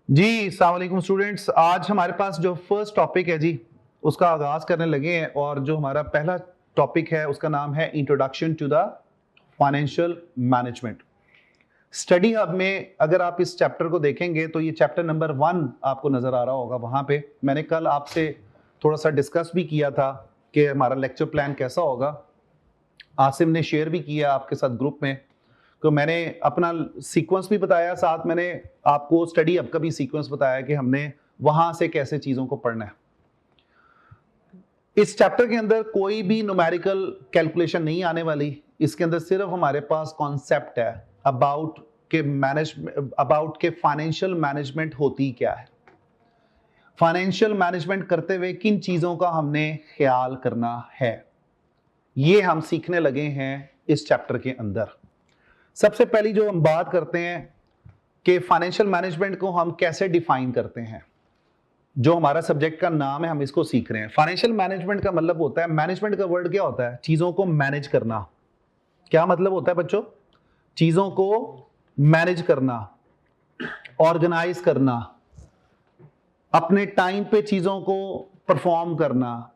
जी अस्सलाम वालेकुम स्टूडेंट्स। आज हमारे पास जो फर्स्ट टॉपिक है जी उसका आगाज करने लगे हैं और जो हमारा पहला टॉपिक है उसका नाम है introduction to the financial management. Study hub में अगर आप इस चैप्टर को देखेंगे तो ये चैप्टर नंबर 1 आपको नजर आ रहा होगा। वहां पे मैंने कल आपसे थोड़ा सा डिस्कस भी किया था कि हमारा लेक्चर प्लान कैसा होगा। आसिम ने शेयर भी किया आपके साथ ग्रुप में, तो मैंने अपना सीक्वेंस भी बताया, साथ मैंने आपको स्टडी हब का भी सीक्वेंस बताया कि हमने वहां से कैसे चीजों को पढ़ना है। इस चैप्टर के अंदर कोई भी न्यूमेरिकल कैलकुलेशन नहीं आने वाली। इसके अंदर सिर्फ हमारे पास कॉन्सेप्ट है अबाउट के फाइनेंशियल मैनेजमेंट होती क्या है, फाइनेंशियल मैनेजमेंट करते हुए किन चीजों का हमने ख्याल करना है, ये हम सीखने लगे हैं इस चैप्टर के अंदर। सबसे पहली जो हम बात करते हैं कि फाइनेंशियल मैनेजमेंट को हम कैसे डिफाइन करते हैं। जो हमारा सब्जेक्ट का नाम है हम इसको सीख रहे हैं। फाइनेंशियल मैनेजमेंट का मतलब होता है, मैनेजमेंट का वर्ड क्या होता है? चीजों को मैनेज करना। क्या मतलब होता है बच्चों? चीजों को मैनेज करना, ऑर्गेनाइज करना, अपने टाइम पे चीजों को परफॉर्म करना।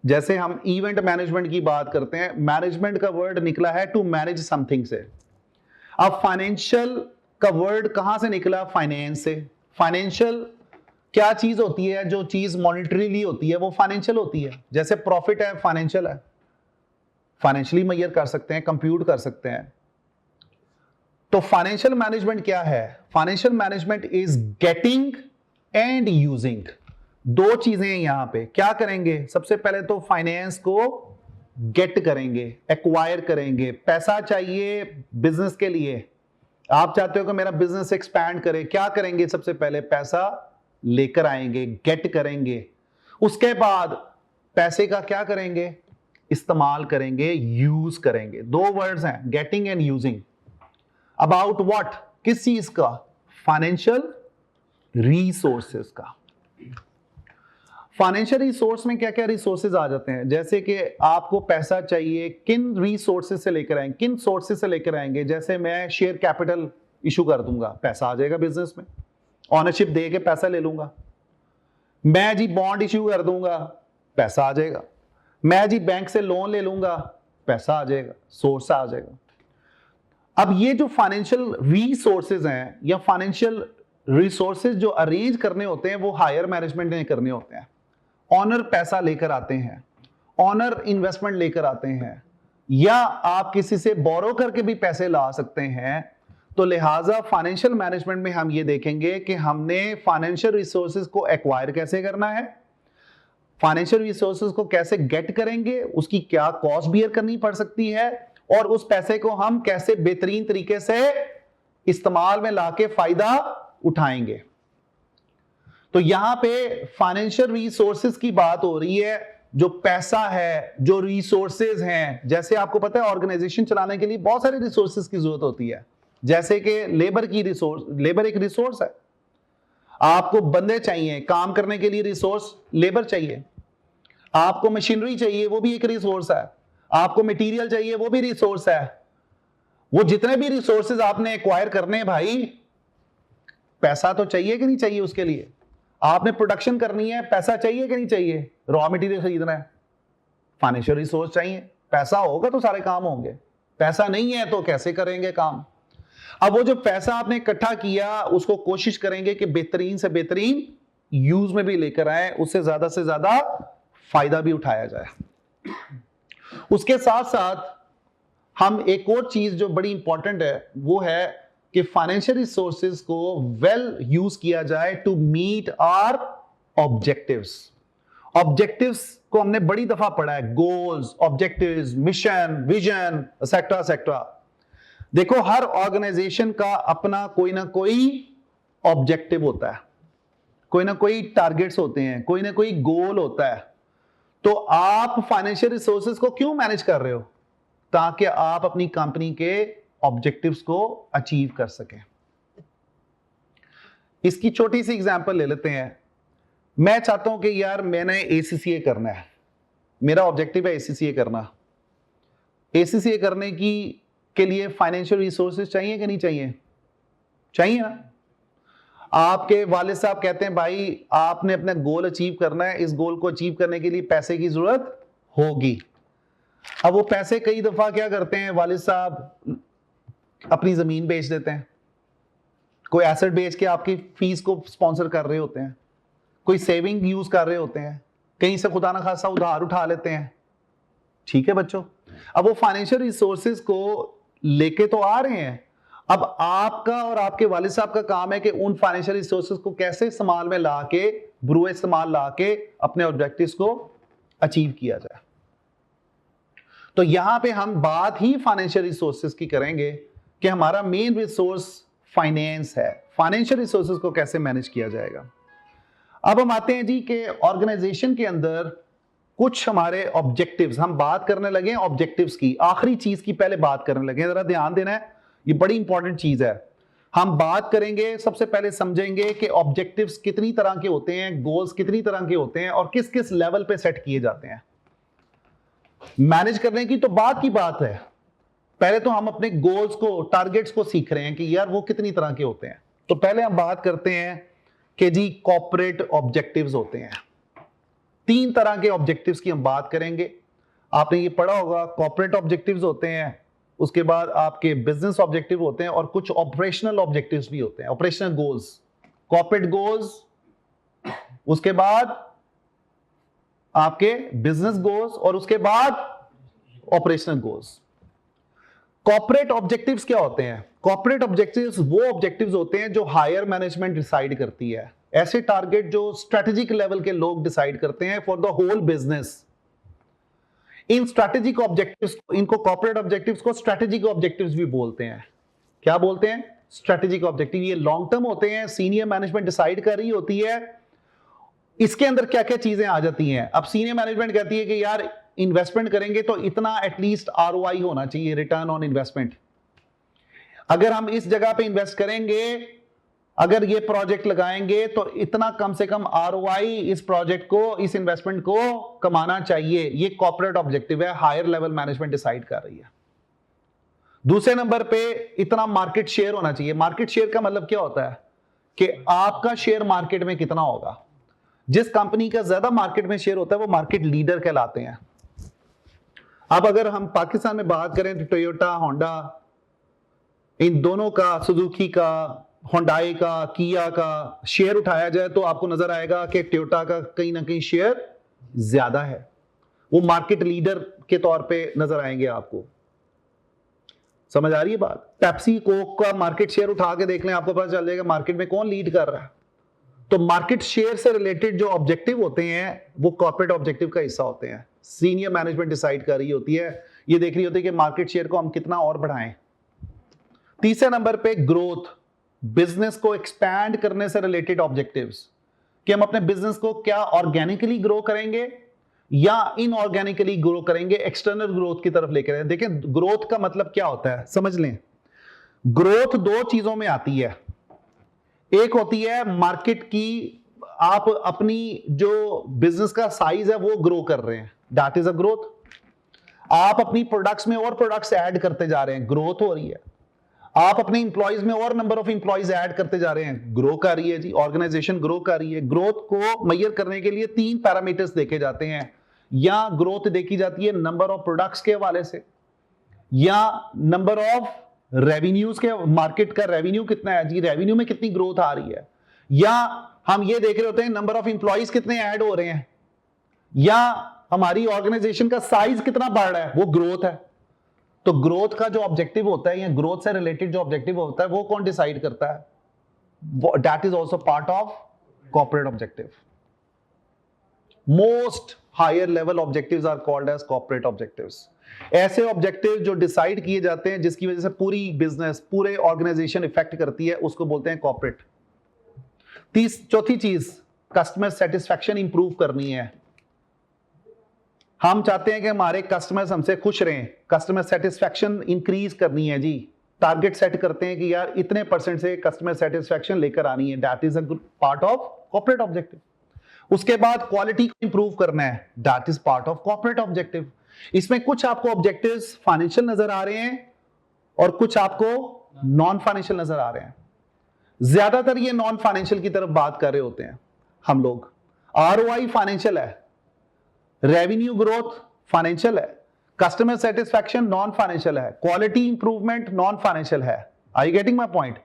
जैसे हम इवेंट मैनेजमेंट की बात करते हैं, मैनेजमेंट का वर्ड निकला है टू मैनेज समथिंग से। अब फाइनेंशियल का वर्ड कहां से निकला? फाइनेंस से। फाइनेंशियल क्या चीज होती है? जो चीज मॉनिटरीली होती है वो फाइनेंशियल होती है। जैसे प्रॉफिट है, फाइनेंशियल है, फाइनेंशियली मेजर कर सकते हैं, कंप्यूट कर सकते हैं। तो फाइनेंशियल मैनेजमेंट क्या है? Financial management is getting and using. दो चीजें हैं यहां पे। क्या करेंगे? सबसे पहले तो फाइनेंस को गेट करेंगे, एक्वायर करेंगे। पैसा चाहिए बिजनेस के लिए, आप चाहते हो कि मेरा बिजनेस एक्सपैंड करे, क्या करेंगे? सबसे पहले पैसा लेकर आएंगे, गेट करेंगे। उसके बाद पैसे का क्या करेंगे? इस्तेमाल करेंगे, यूज करेंगे। दो वर्ड्स हैं, getting and using. About what? किस चीज का? फाइनेंशियल रिसोर्सेज का। फाइनेंशियल रिसोर्स में क्या क्या रिसोर्सेज आ जाते हैं? जैसे कि आपको पैसा चाहिए, किन रिसोर्सेज से लेकर आएंगे, किन सोर्सेज से लेकर आएंगे? जैसे मैं शेयर कैपिटल इशू कर दूंगा, पैसा आ जाएगा बिजनेस में। ऑनरशिप दे के पैसा ले लूंगा। मैं जी बॉन्ड इशू कर दूंगा, पैसा आ जाएगा। मैं जी बैंक से लोन ले लूंगा, पैसा आ जाएगा, सोर्स आ जाएगा। अब ये जो फाइनेंशियल रिसोर्सेज हैं या फाइनेंशियल रिसोर्सेज जो अरेंज करने होते हैं वो हायर मैनेजमेंट ने करने होते हैं। ऑनर पैसा लेकर आते हैं, ऑनर इन्वेस्टमेंट लेकर आते हैं, या आप किसी से बोरो करके भी पैसे ला सकते हैं। तो लिहाजा फाइनेंशियल मैनेजमेंट में हम ये देखेंगे कि हमने फाइनेंशियल रिसोर्सेज को एक्वायर कैसे करना है, फाइनेंशियल रिसोर्सेज को कैसे गेट करेंगे, उसकी क्या कॉस्ट बियर करनी पड़ सकती है, और उस पैसे को हम कैसे बेहतरीन तरीके से इस्तेमाल में लाके फायदा उठाएंगे। तो यहां पे फाइनेंशियल रिसोर्सेज की बात हो रही है। जो पैसा है, जो रिसोर्सेज हैं, जैसे आपको पता है ऑर्गेनाइजेशन चलाने के लिए बहुत सारे रिसोर्सेज की जरूरत होती है। जैसे कि लेबर की रिसोर्स, लेबर एक रिसोर्स है। आपको बंदे चाहिए काम करने के लिए, रिसोर्स लेबर चाहिए। आपको मशीनरी चाहिए, वो भी एक रिसोर्स है। आपको मटेरियल चाहिए, वो भी रिसोर्स है। वो जितने भी रिसोर्सेज आपने एक्वायर करने हैं भाई, पैसा तो चाहिए कि नहीं चाहिए? उसके लिए आपने प्रोडक्शन करनी है, पैसा चाहिए कि नहीं चाहिए? रॉ मटेरियल खरीदना है, फाइनेंशियल रिसोर्स चाहिए। पैसा होगा तो सारे काम होंगे, पैसा नहीं है तो कैसे करेंगे काम? अब वो जो पैसा आपने इकट्ठा किया उसको कोशिश करेंगे कि बेहतरीन से बेहतरीन यूज में भी लेकर आए, उससे ज्यादा से ज्यादा फायदा भी उठाया जाए। उसके साथ साथ हम एक और चीज जो बड़ी इंपॉर्टेंट है वो है कि फाइनेंशियल रिसोर्सेज को वेल यूज किया जाए to meet our objectives. Objectives को हमने बड़ी दफा पढ़ा है, goals, objectives, mission, vision, etcetera etcetera. देखो हर ऑर्गेनाइजेशन का अपना कोई ना कोई ऑब्जेक्टिव होता है, कोई ना कोई टारगेट्स होते हैं, कोई ना कोई गोल होता है। तो आप फाइनेंशियल रिसोर्सेज को क्यों मैनेज कर रहे हो? ताकि आप अपनी कंपनी के ऑब्जेक्टिव्स को अचीव कर सकें। इसकी छोटी सी एग्जांपल ले लेते हैं। मैं चाहता हूं कि यार मैंने एसीसीए करना है, मेरा ऑब्जेक्टिव है एसीसीए करना। एसीसीए करने के लिए फाइनेंशियल रिसोर्सेज चाहिए कि नहीं चाहिए? चाहिए ना। आपके वालिद साहब कहते हैं भाई आपने अपना गोल अचीव करना है, इस गोल को अचीव करने के लिए पैसे की जरूरत होगी। अब वो पैसे कई दफा क्या करते हैं वालिद साहब, अपनी जमीन बेच देते हैं, कोई एसेट बेच के आपकी फीस को स्पॉन्सर कर रहे होते हैं, कोई सेविंग यूज कर रहे होते हैं, कहीं से खुदा ना खासा उधार उठा लेते हैं। ठीक है बच्चों, अब वो फाइनेंशियल रिसोर्सेज को लेके तो आ रहे हैं, अब आपका और आपके वालिद साहब का काम है कि उन फाइनेंशियल रिसोर्सेज को कैसे इस्तेमाल में ला के, बुरे इस्तेमाल ला के अपने ऑब्जेक्टिव्स को अचीव किया जाए। तो यहां पे हम बात ही फाइनेंशियल रिसोर्सेज की करेंगे कि हमारा मेन रिसोर्स फाइनेंस है, फाइनेंशियल रिसोर्सेज को कैसे मैनेज किया जाएगा। अब हम आते हैं जी कि ऑर्गेनाइजेशन के अंदर कुछ हमारे ऑब्जेक्टिव्स, हम बात करने लगे हैं ऑब्जेक्टिव्स की, आखिरी चीज की पहले बात करने लगे हैं, जरा ध्यान देना है, ये बड़ी इंपॉर्टेंट चीज है। हम बात करेंगे, सबसे पहले समझेंगे कि ऑब्जेक्टिव्स कितनी तरह के होते हैं, गोल्स कितनी तरह के होते हैं और किस किस लेवल पे सेट किए जाते हैं। मैनेज करने की तो बात की बात है, पहले तो हम अपने गोल्स को, टारगेट्स को सीख रहे हैं कि यार वो कितनी तरह के होते हैं। तो पहले हम बात करते हैं कि जी कॉर्पोरेट ऑब्जेक्टिव्स होते हैं। 3 तरह के ऑब्जेक्टिव्स की हम बात करेंगे। आपने ये पढ़ा होगा, कॉर्पोरेट ऑब्जेक्टिव्स होते हैं, उसके बाद आपके बिजनेस ऑब्जेक्टिव होते हैं और कुछ ऑपरेशनल ऑब्जेक्टिव्स भी होते हैं, ऑपरेशनल गोल्स, कॉर्पोरेट गोल्स, उसके बाद आपके बिजनेस गोल्स और उसके बाद ऑपरेशनल गोल्स। कॉर्पोरेट ऑब्जेक्टिव्स क्या होते हैं? कॉर्पोरेट ऑब्जेक्टिव्स वो ऑब्जेक्टिव्स होते हैं जो हायर मैनेजमेंट डिसाइड करती है, ऐसे टारगेट जो स्ट्रेटेजिक लेवल के लोग डिसाइड करते हैं for the whole business. In strategic objectives, इनको कॉर्पोरेट ऑब्जेक्टिव्स को स्ट्रेटेजिक ऑब्जेक्टिव्स भी बोलते हैं। क्या बोलते हैं? Strategic objective. ये लॉन्ग टर्म होते हैं, सीनियर मैनेजमेंट डिसाइड कर रही होती है, इसके अंदर क्या क्या चीजें आ जाती हैं। अब सीनियर मैनेजमेंट कहती है कि यार इन्वेस्टमेंट करेंगे तो इतना एटलीस्ट आरओआई होना चाहिए, रिटर्न ऑन इन्वेस्टमेंट। अगर हम इस जगह पे इन्वेस्ट करेंगे, अगर ये प्रोजेक्ट लगाएंगे तो इतना कम से कम आरओआई इस प्रोजेक्ट को, इस इन्वेस्टमेंट को कमाना चाहिए। ये कॉर्पोरेट ऑब्जेक्टिव है, हायर लेवल मैनेजमेंट डिसाइड कर रही है। दूसरे नंबर पे इतना मार्केट शेयर होना चाहिए। मार्केट शेयर का मतलब क्या होता है कि आपका शेयर मार्केट में कितना होगा। जिस कंपनी का ज्यादा मार्केट में शेयर होता है वो मार्केट लीडर कहलाते हैं। अब अगर हम पाकिस्तान में बात करें तो टोयोटा, होंडा, इन दोनों का, सुजुकी का, होंडाई का, किया का शेयर उठाया जाए तो आपको नजर आएगा कि टोयोटा का कहीं ना कहीं शेयर ज्यादा है, वो मार्केट लीडर के तौर पे नजर आएंगे आपको। समझ आ रही है बात? पेप्सी, कोक का मार्केट शेयर उठा के देख लें, आपको पता चल जाएगा मार्केट में कौन लीड कर रहा है। तो मार्केट शेयर से रिलेटेड जो ऑब्जेक्टिव होते हैं वो कॉर्पोरेट ऑब्जेक्टिव का हिस्सा होते हैं। सीनियर मैनेजमेंट डिसाइड कर रही होती है, ये देख रही होती है कि मार्केट शेयर को हम कितना और बढ़ाएं। तीसरे नंबर पे ग्रोथ, बिजनेस को एक्सपैंड करने से रिलेटेड ऑब्जेक्टिव्स, कि हम अपने बिजनेस को क्या ऑर्गेनिकली ग्रो करेंगे या इनऑर्गेनिकली ग्रो करेंगे, एक्सटर्नल ग्रोथ की तरफ लेकर। देखें ग्रोथ का मतलब क्या होता है, समझ लें। ग्रोथ 2 चीजों में आती है। एक होती है मार्केट की, आप अपनी जो बिजनेस का साइज है वो ग्रो कर रहे हैं, दैट इज अ ग्रोथ। आप अपनी प्रोडक्ट्स में और प्रोडक्ट्स ऐड करते जा रहे हैं, ग्रोथ हो रही है। आप अपने इंप्लॉइज में और नंबर ऑफ इंप्लॉइज ऐड करते जा रहे हैं, ग्रो कर रही है जी, ऑर्गेनाइजेशन ग्रो कर रही है। ग्रोथ को मेजर करने के लिए 3 पैरामीटर्स देखे जाते हैं। या ग्रोथ देखी जाती है नंबर ऑफ प्रोडक्ट्स के हवाले से, या नंबर ऑफ रेवेन्यूज के, मार्केट का रेवेन्यू कितना है जी, रेवेन्यू में कितनी ग्रोथ आ रही है, या हम ये देख रहे होते हैं नंबर ऑफ इंप्लॉइज कितने ऐड हो रहे हैं, या हमारी ऑर्गेनाइजेशन का साइज कितना बढ़ रहा है, वो ग्रोथ है। तो ग्रोथ का जो ऑब्जेक्टिव होता है या ग्रोथ से रिलेटेड जो ऑब्जेक्टिव होता है वो कौन डिसाइड करता है? That is also part of corporate objective. Most higher level objectives are called as corporate objectives. ऐसे ऑब्जेक्टिव जो डिसाइड किए जाते हैं जिसकी वजह से पूरी बिजनेस, पूरे ऑर्गेनाइजेशन इफेक्ट करती है, उसको बोलते हैं कॉर्पोरेट। चौथी चीज, कस्टमर सेटिस्फैक्शन इंप्रूव करनी है। हम चाहते हैं कि हमारे कस्टमर्स हमसे खुश रहें, कस्टमर सेटिस्फैक्शन इंक्रीज करनी है जी। टारगेट सेट करते हैं कि यार इतने % से कस्टमर सेटिस्फैक्शन लेकर आनी है, that is a part of corporate objective. उसके बाद क्वालिटी को इंप्रूव करना है, that is part of corporate objective. इसमें कुछ आपको ऑब्जेक्टिव्स फाइनेंशियल नजर आ रहे हैं और कुछ आपको नॉन फाइनेंशियल नजर आ रहे हैं। ज्यादातर ये नॉन फाइनेंशियल की तरफ बात कर रहे होते हैं हम लोग। आरओआई फाइनेंशियल है, रेवेन्यू ग्रोथ फाइनेंशियल है, कस्टमर सेटिस्फैक्शन नॉन फाइनेंशियल है, क्वालिटी इंप्रूवमेंट नॉन फाइनेंशियल है। Are you getting my point?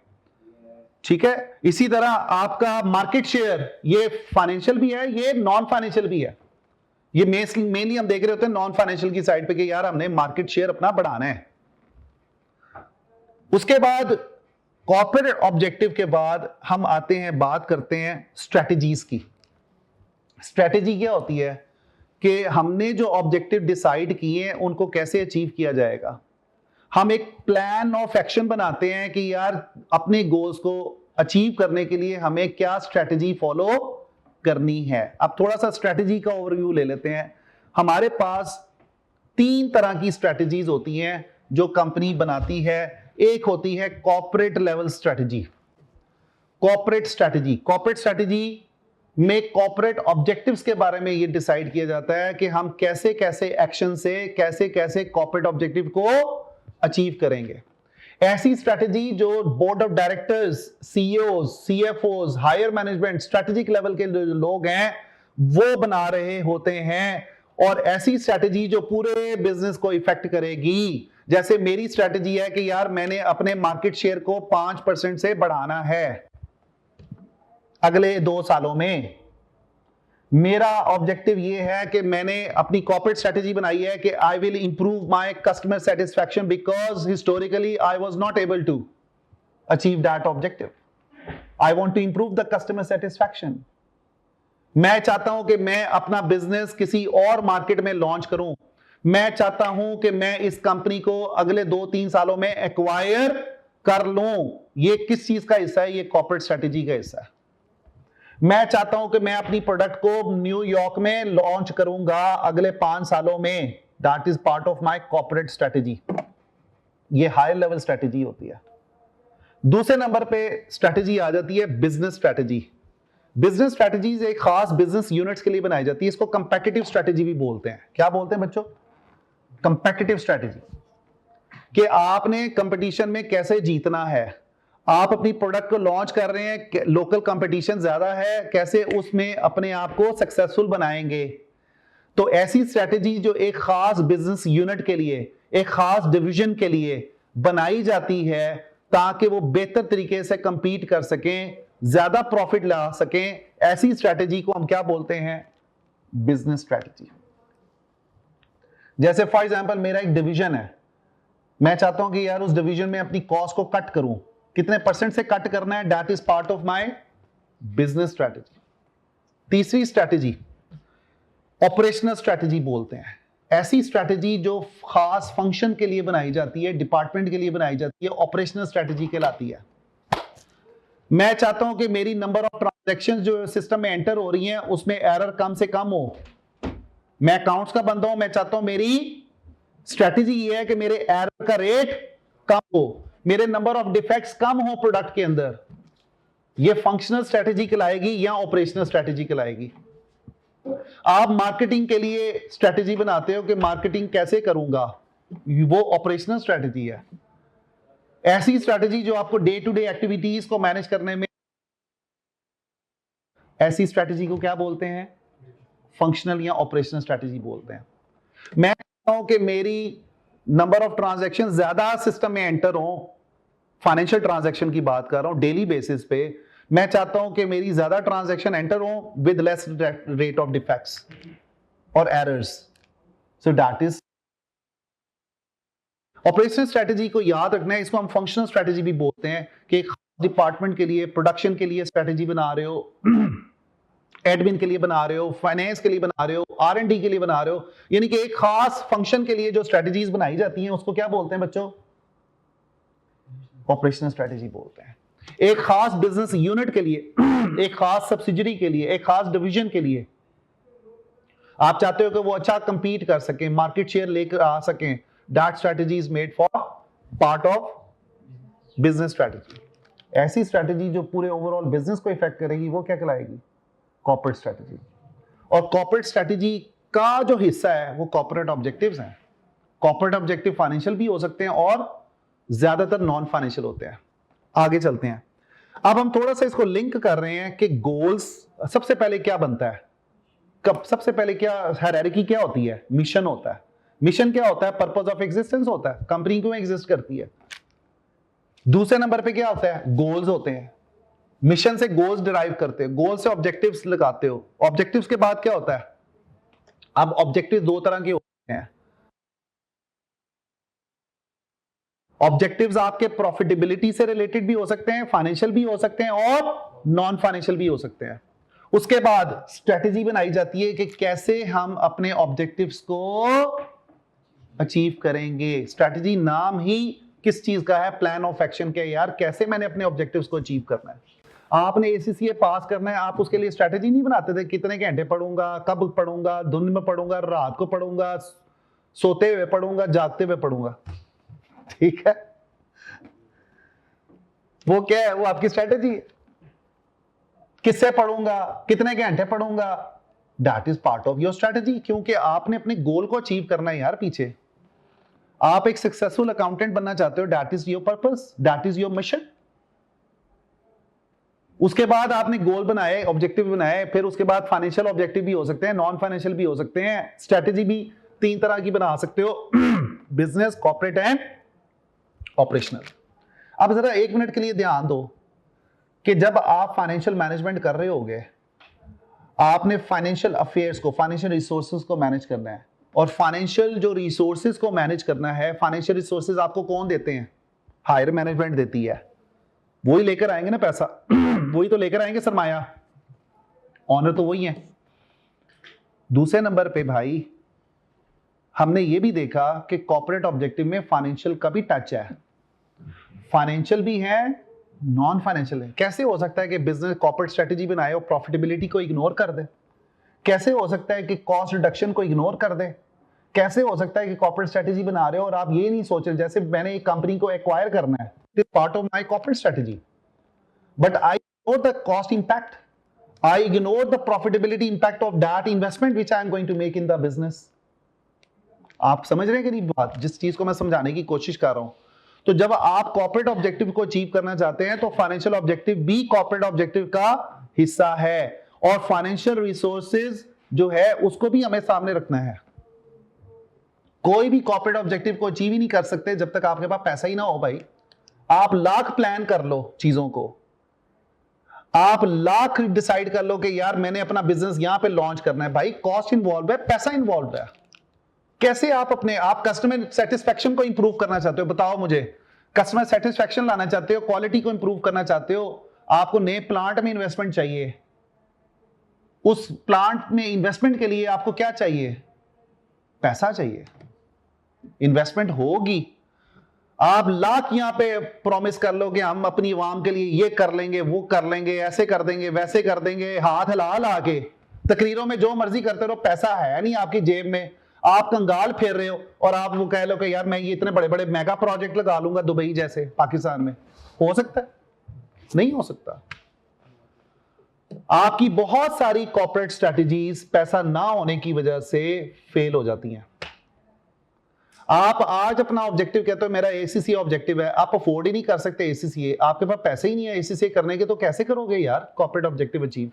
ठीक है। इसी तरह आपका मार्केट शेयर, ये फाइनेंशियल भी है, ये नॉन फाइनेंशियल भी है। ये मेनली हम देख रहे होते हैं नॉन फाइनेंशियल की साइड पे कि यार हमने मार्केट शेयर अपना बढ़ाना है। उसके बाद कॉर्पोरेट ऑब्जेक्टिव के बाद हम आते हैं, बात करते हैं स्ट्रेटजीज की। स्ट्रेटजी क्या होती है कि हमने जो ऑब्जेक्टिव डिसाइड किए हैं उनको कैसे अचीव किया जाएगा। हम एक प्लान ऑफ एक्शन बनाते हैं कि यार अपने गोल्स को अचीव करने के लिए हमें क्या स्ट्रेटजी फॉलो करनी है। अब थोड़ा सा स्ट्रेटजी का ओवरव्यू ले लेते हैं। हमारे पास 3 तरह की स्ट्रेटजीज होती हैं जो कंपनी बनाती है। एक होती है corporate level strategy. Corporate strategy में कॉर्पोरेट ऑब्जेक्टिव्स के बारे में ये डिसाइड किया जाता है कि हम कैसे कैसे एक्शन से कैसे कैसे कॉर्पोरेट ऑब्जेक्टिव को अचीव करेंगे। ऐसी स्ट्रेटजी जो board of directors, CEO, CFO, higher management, strategic level के जो लोग हैं वो बना रहे होते हैं, और ऐसी स्ट्रेटजी जो पूरे बिजनेस को इफेक्ट करेगी। जैसे मेरी स्ट्रेटजी है कि यार मैंने अपने मार्केट शेयर को 5% से बढ़ाना है अगले 2 सालों में। मेरा ऑब्जेक्टिव ये है कि मैंने अपनी कॉर्पोरेट स्ट्रेटजी बनाई है कि I will improve my customer satisfaction because historically I was not able to achieve that objective. I want to improve the customer satisfaction. मैं चाहता हूं कि मैं अपना बिजनेस किसी और मार्केट में लॉन्च करूं। मैं चाहता हूं कि मैं इस कंपनी को अगले 2-3 सालों में एक्वायर कर लूं। ये किस चीज का हिस्सा है? ये कॉर्पोरेट स्ट्रेटजी का हिस्सा है। मैं चाहता हूं कि मैं अपनी प्रोडक्ट को न्यूयॉर्क में लॉन्च करूंगा अगले 5 सालों में। That is part of my corporate strategy. ये हायर लेवल स्ट्रेटजी होती है। दूसरे नंबर पे स्ट्रेटजी आ जाती है बिजनेस स्ट्रेटजी। बिजनेस स्ट्रेटजीज एक खास बिजनेस यूनिट्स के लिए बनाई जाती है। इसको कंपेटिटिव स्ट्रेटजी भी बोलते हैं। क्या बोलते हैं बच्चों? कंपेटिटिव स्ट्रेटजी, कि आपने कंपटीशन में कैसे जीतना है। आप अपनी प्रोडक्ट को लॉन्च कर रहे हैं, लोकल कंपटीशन ज्यादा है, कैसे उसमें अपने आप को सक्सेसफुल बनाएंगे। तो ऐसी स्ट्रेटजी जो एक खास बिजनेस यूनिट के लिए, एक खास डिवीजन के लिए बनाई जाती है ताकि वो बेहतर तरीके से कंपीट कर सकें, ज्यादा प्रॉफिट ला सकें, ऐसी स्ट्रेटजी को हम क्या बोलते हैं? Business strategy. जैसे फॉर एग्जांपल मेरा एक डिवीजन है, मैं चाहता हूं कि यार उस डिवीजन में अपनी कॉस्ट को कट करूं। कितने % से कट करना है? That is part of my business strategy. तीसरी स्ट्रेटजी ऑपरेशनल स्ट्रेटजी बोलते हैं। ऐसी स्ट्रेटजी जो खास फंक्शन के लिए बनाई जाती है, डिपार्टमेंट के लिए बनाई जाती है, ऑपरेशनल स्ट्रेटजी कहलाती है। मैं चाहता हूं कि मेरी नंबर ऑफ ट्रांजैक्शंस जो सिस्टम में एंटर हो रही हैं उसमें एरर कम से कम हो। मैं अकाउंट्स का बंदा हूं, मैं चाहता हूं मेरी स्ट्रेटजी ये है कि मेरे एरर का रेट कम हो, मेरे नंबर ऑफ डिफेक्ट्स कम हो प्रोडक्ट के अंदर। ये फंक्शनल स्ट्रेटजी कहलाएगी या ऑपरेशनल स्ट्रेटजी कहलाएगी। आप मार्केटिंग के लिए स्ट्रेटजी बनाते हो कि मार्केटिंग कैसे करूंगा, वो ऑपरेशनल स्ट्रेटजी है। ऐसी स्ट्रेटजी जो आपको डे टू डे एक्टिविटीज को मैनेज करने में, ऐसी स्ट्रेटजी को क्या बोलते हैं? फंक्शनल या ऑपरेशनल स्ट्रेटजी बोलते हैं। मैं चाहता हूं कि मेरी नंबर ऑफ ट्रांजैक्शन ज्यादा सिस्टम में एंटर हो, फाइनेंशियल ट्रांजैक्शन की बात कर रहा हूं डेली बेसिस पे। मैं चाहता हूं कि मेरी ज्यादा ट्रांजैक्शन एंटर हो with less rate of defects और errors. So that is operational strategy को याद रखना है। इसको हम फंक्शनल स्ट्रेटजी भी बोलते हैं कि एक डिपार्टमेंट के लिए, प्रोडक्शन के लिए स्ट्रेटजी बना रहे हो, एडमिन के लिए बना रहे हो, फाइनेंस के लिए बना रहे हो, R&D के लिए बना रहे हो, यानी कि एक खास फंक्शन के लिए जो स्ट्रेटजीज बनाई जाती हैं उसको क्या बोलते हैं बच्चों? ऑपरेशनल स्ट्रेटजी बोलते हैं। एक खास बिजनेस यूनिट के लिए, एक खास सब्सिडियरी के लिए, एक खास डिवीजन के लिए आप चाहते हो कि वो अच्छा कंपीट कर सकें, मार्केट शेयर लेकर आ सकें। That strategy is made for part of business strategy. ऐसी स्ट्रेटजी जो पूरे ओवरऑल बिजनेस को इफेक्ट करेगी वो क्या कहलाएगी? Corporate strategy. और कॉर्पोरेट स्ट्रेटजी का जो हिस्सा है वो कॉर्पोरेट ऑब्जेक्टिव्स हैं। कॉर्पोरेट ऑब्जेक्टिव फाइनेंशियल भी हो सकते हैं और ज्यादातर नॉन फाइनेंशियल होते हैं। आगे चलते हैं। अब हम थोड़ा सा इसको लिंक कर रहे हैं कि गोल्स सबसे पहले क्या बनता है, कब सबसे पहले क्या हायरार्की क्या होती है, मिशन होता है। मिशन क्या होता है, पर्पस ऑफ एग्जिस्टेंस होता है, कंपनी क्यों एग्जिस्ट करती है। दूसरे नंबर पे क्या होता है, गोल्स होते हैं। मिशन से गोल्स डिराइव करते हो, गोल से ऑब्जेक्टिव्स लगाते हो, ऑब्जेक्टिव्स के बाद क्या होता है। अब ऑब्जेक्टिव दो तरह के होते हैं। ऑब्जेक्टिव्स आपके प्रॉफिटेबिलिटी से रिलेटेड भी हो सकते हैं, फाइनेंशियल भी हो सकते हैं और नॉन फाइनेंशियल भी हो सकते हैं। उसके बाद स्ट्रेटेजी बनाई जाती है कि कैसे हम अपने ऑब्जेक्टिव्स को अचीव करेंगे। स्ट्रेटेजी नाम ही किस चीज का है, प्लान ऑफ एक्शन के, यार कैसे मैंने अपने ऑब्जेक्टिव्स को अचीव करना है। आपने एसीसीए पास करना है, आप उसके लिए स्ट्रेटेजी नहीं बनाते थे, कितने घंटे पढ़ूंगा, कब पढ़ूंगा, दिन में पढ़ूंगा, रात को पढ़ूंगा, सोते हुए पढ़ूंगा, जागते हुए पढ़ूंगा, ठीक है। वो क्या है, वो आपकी स्ट्रेटेजी है। किससे पढ़ूंगा, कितने घंटे पढ़ूंगा, that is part of your strategy, क्योंकि आपने अपने गोल को अचीव करना है यार। पीछे आप एक सक्सेसफुल अकाउंटेंट बनना चाहते हो, that is your purpose, that is your mission. उसके बाद आपने गोल बनाए, ऑब्जेक्टिव बनाए, फिर उसके बाद फाइनेंशियल ऑब्जेक्टिव भी हो सकते हैं, नॉन फाइनेंशियल भी हो सकते हैं। स्ट्रेटेजी भी तीन तरह की बना सकते हो, बिजनेस, कॉर्पोरेट एंड ऑपरेशनल। अब जरा एक मिनट के लिए ध्यान दो कि जब आप फाइनेंशियल मैनेजमेंट कर रहे होगे, आपने फाइनेंशियल अफेयर्स को, फाइनेंशियल रिसोर्सेज को मैनेज करना है। और फाइनेंशियल जो रिसोर्सेज को मैनेज करना है, फाइनेंशियल रिसोर्सेज आपको कौन देते हैं, हायर मैनेजमेंट देती है। वही लेकर आएंगे ना पैसा, वही तो लेकर आएंगे सरमाया, ऑनर तो वही है। दूसरे नंबर पे भाई हमने ये भी देखा कि कॉर्पोरेट ऑब्जेक्टिव में फाइनेंशियल का भी टच है, फाइनेंशियल भी है, नॉन फाइनेंशियल है। कैसे हो सकता है कि बिजनेस कॉर्पोरेट स्ट्रेटेजी बनाए और प्रॉफिटेबिलिटी को इग्नोर कर दे। कैसे हो सकता है कि कॉस्ट रिडक्शन को इग्नोर कर दे। कैसे हो सकता है कि कॉर्पोरेट स्ट्रेटेजी बना रहे हो और आप ये नहीं सोच रहे, जैसे मैंने एक कंपनी को एक्वायर करना है, it is part of my corporate strategy, but I ignore the cost impact, I ignore the profitability impact of that investment which I am going to make in the business. आप समझ रहे हैं कि नहीं बात, जिस चीज को मैं समझाने की कोशिश कर रहा हूं। तो जब आप कॉर्पोरेट ऑब्जेक्टिव को अचीव करना चाहते हैं तो फाइनेंशियल ऑब्जेक्टिव भी कॉर्पोरेट ऑब्जेक्टिव का हिस्सा है, और फाइनेंशियल रिसोर्सेज जो है उसको भी हमें सामने रखना है। कोई भी कॉर्पोरेट ऑब्जेक्टिव को अचीव ही नहीं कर सकते जब तक आपके पास पैसा ही ना हो भाई। आप लाख प्लान कर लो चीजों को, आप लाख डिसाइड कर लो कि यार मैंने अपना बिजनेस यहां पे लॉन्च करना है, भाई कॉस्ट इन्वॉल्व है, पैसा इन्वॉल्व है। कैसे आप कस्टमर सेटिस्फेक्शन को इंप्रूव करना चाहते हो, बताओ मुझे। कस्टमर सेटिस्फेक्शन लाना चाहते हो, क्वालिटी को इंप्रूव करना चाहते हो, आपको नए प्लांट में इन्वेस्टमेंट चाहिए। उस प्लांट में इन्वेस्टमेंट के लिए आपको क्या चाहिए, पैसा चाहिए। इन्वेस्टमेंट होगी, आप लाख यहां पे प्रॉमिस कर लो कि हम अपनी आवाम के लिए ये कर लेंगे, वो कर लेंगे, ऐसे कर देंगे, वैसे कर देंगे, हाथ हिला ला के तकरीरों में जो मर्जी करते रहो, पैसा है नहीं आपकी जेब में, आप कंगाल फेर रहे हो, और आप वो कह लो कि यार मैं ये इतने बड़े बड़े मेगा प्रोजेक्ट लगा लूंगा दुबई जैसे पाकिस्तान में। हो सकता है? नहीं हो सकता। आपकी बहुत सारी कॉर्पोरेट स्ट्रेटजीज पैसा ना होने की वजह से फेल हो जाती हैं। आप आज अपना ऑब्जेक्टिव कहते हो मेरा एसीसीए ऑब्जेक्टिव है, आप अफोर्ड ही नहीं कर सकते एसीसीए, आपके पास पैसे ही नहीं है एसीसीए करने के, तो कैसे करोगे यार कॉर्पोरेट ऑब्जेक्टिव अचीव।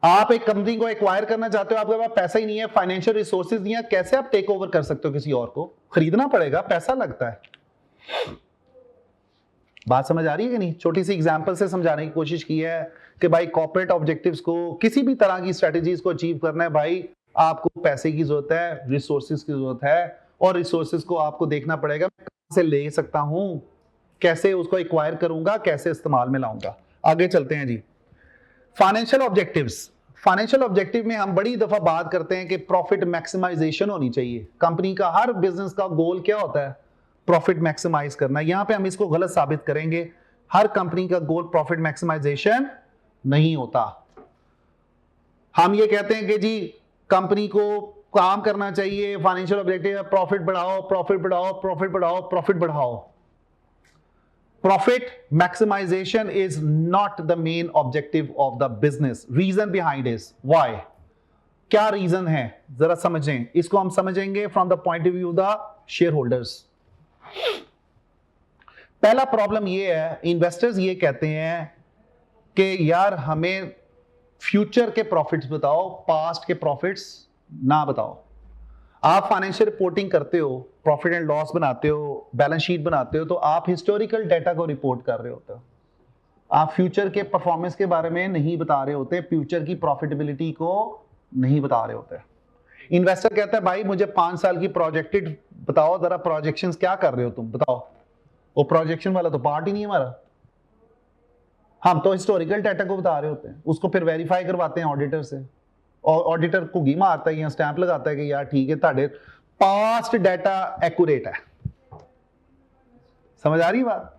आप एक कंपनी को एक्वायर करना चाहते हो, आपके पास पैसा ही नहीं है, फाइनेंशियल रिसोर्सेज नहीं है, कैसे आप टेक ओवर कर सकते हो किसी और को, खरीदना पड़ेगा, पैसा लगता है। बात समझ आ रही है कि नहीं? छोटी सी एग्जांपल से समझाने की कोशिश की है कि भाई कॉर्पोरेट ऑब्जेक्टिव्स को, किसी भी तरह की स्ट्रेटजीज को अचीव करना है, भाई आपको पैसे की जरूरत है, रिसोर्सेज की जरूरत है, और रिसोर्सेज को आपको देखना पड़ेगा कहां से ले सकता हूं, कैसे उसको एक्वायर करूंगा, कैसे इस्तेमाल में लाऊंगा। आगे चलते हैं जी। फाइनेंशियल ऑब्जेक्टिव्स, फाइनेंशियल ऑब्जेक्टिव में हम बड़ी दफा बात करते हैं कि प्रॉफिट मैक्सिमाइजेशन होनी चाहिए। कंपनी का हर बिजनेस का गोल क्या होता है, प्रॉफिट मैक्सिमाइज करना। यहां पे हम इसको गलत साबित करेंगे, हर कंपनी का गोल प्रॉफिट मैक्सिमाइजेशन नहीं होता। हम ये कहते हैं कि जी कंपनी को काम करना चाहिए, फाइनेंशियल ऑब्जेक्टिव है प्रॉफिट बढ़ाओ, प्रॉफिट बढ़ाओ, प्रॉफिट बढ़ाओ, प्रॉफिट बढ़ाओ। Profit maximization is not the main objective of the business. Reason behind is why? क्या रीजन है जरा समझें इसको। हम समझेंगे from the point of view of the shareholders. पहला प्रॉब्लम ये है, इन्वेस्टर्स ये कहते हैं कि यार हमें फ्यूचर के प्रॉफिट्स बताओ, पास्ट के प्रॉफिट्स ना बताओ। आप फाइनेंशियल रिपोर्टिंग करते हो, प्रॉफिट एंड लॉस बनाते हो, बैलेंस शीट बनाते हो, तो आप हिस्टोरिकल डाटा को रिपोर्ट कर रहे होते हो। आप फ्यूचर के परफॉर्मेंस के बारे में नहीं बता रहे होते, फ्यूचर की प्रॉफिटेबिलिटी को नहीं बता रहे होते। इन्वेस्टर कहता है भाई मुझे 5 साल की प्रोजेक्टेड बताओ, जरा प्रोजेक्शंस क्या कर रहे हो तुम बताओ। वो प्रोजेक्शन वाला तो पार्ट ही नहीं है हमारा, हम तो हिस्टोरिकल डाटा को बता रहे होते हैं, उसको फिर वेरीफाई करवाते हैं ऑडिटर से, और ऑडिटर घुगी मारता है या स्टैंप लगाता है कि यार ठीक है ताड़े पास्ट डाटा एक्यूरेट है। समझ आ रही बात?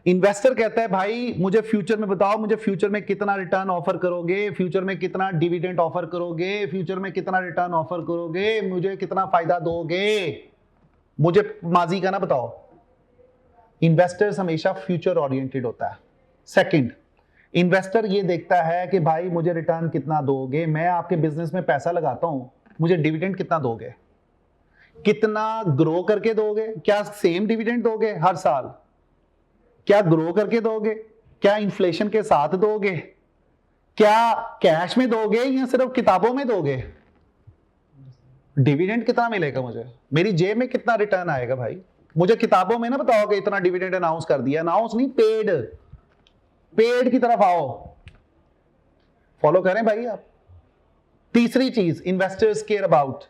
इन्वेस्टर कहता है भाई मुझे फ्यूचर में बताओ, मुझे फ्यूचर में कितना रिटर्न ऑफर करोगे, फ्यूचर में कितना डिविडेंड ऑफर करोगे, फ्यूचर में कितना रिटर्न ऑफर करोगे, मुझे कितना फायदा दोगे, मुझे माजी का ना बताओ। इन्वेस्टर्स हमेशा फ्यूचर ओरिएंटेड होता है। सेकंड, इन्वेस्टर ये देखता है कि भाई मुझे रिटर्न कितना दोगे, मैं आपके बिजनेस में पैसा लगाता हूं, मुझे डिविडेंड कितना दोगे, कितना ग्रो करके दोगे, क्या सेम डिविडेंड दोगे हर साल, क्या ग्रो करके दोगे, क्या इन्फ्लेशन के साथ दोगे, क्या कैश में दोगे या सिर्फ किताबों में दोगे, डिविडेंड कितना मिलेगा मुझे, मेरी जेब में कितना रिटर्न आएगा। भाई मुझे किताबों में ना बताओगे इतना डिविडेंड अनाउंस कर दिया, अनाउंस नहीं, पेड, पेड की तरफ आओ। फॉलो करें भाई आप। तीसरी चीज investors care about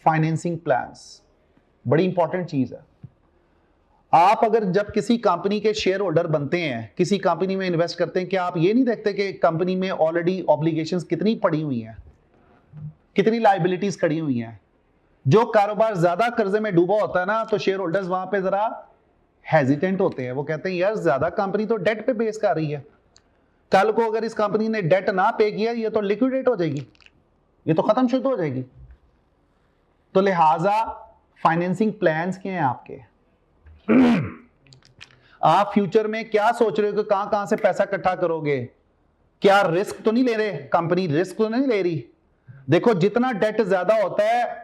financing plans, बड़ी इंपॉर्टेंट चीज है। आप अगर जब किसी कंपनी के शेयर होल्डर बनते हैं, किसी कंपनी में इन्वेस्ट करते हैं, क्या आप ये नहीं देखते कि कंपनी में ऑलरेडी ऑब्लिगेशंस कितनी पड़ी हुई हैं, कितनी लायबिलिटीज खड़ी हुई हैं। जो कारोबार ज्यादा कर्जे में डूबा होता है ना, तो शेयर होल्डर्स वहां पे जरा हेजिटेंट होते हैं, वो कहते हैं यार ज्यादा कंपनी तो डेट पे बेस कर रही है, कल को अगर इस कंपनी ने डेट ना पे किया ये तो लिक्विडेट हो जाएगी, ये तो खत्म शुद्ध हो जाएगी। तो लिहाजा फाइनेंसिंग प्लान्स क्या हैं आपके, आप फ्यूचर में क्या सोच रहे हो कि कहां कहां से पैसा इकट्ठा करोगे, क्या रिस्क तो नहीं ले रहे, कंपनी रिस्क तो नहीं ले रही। देखो जितना डेट ज्यादा होता है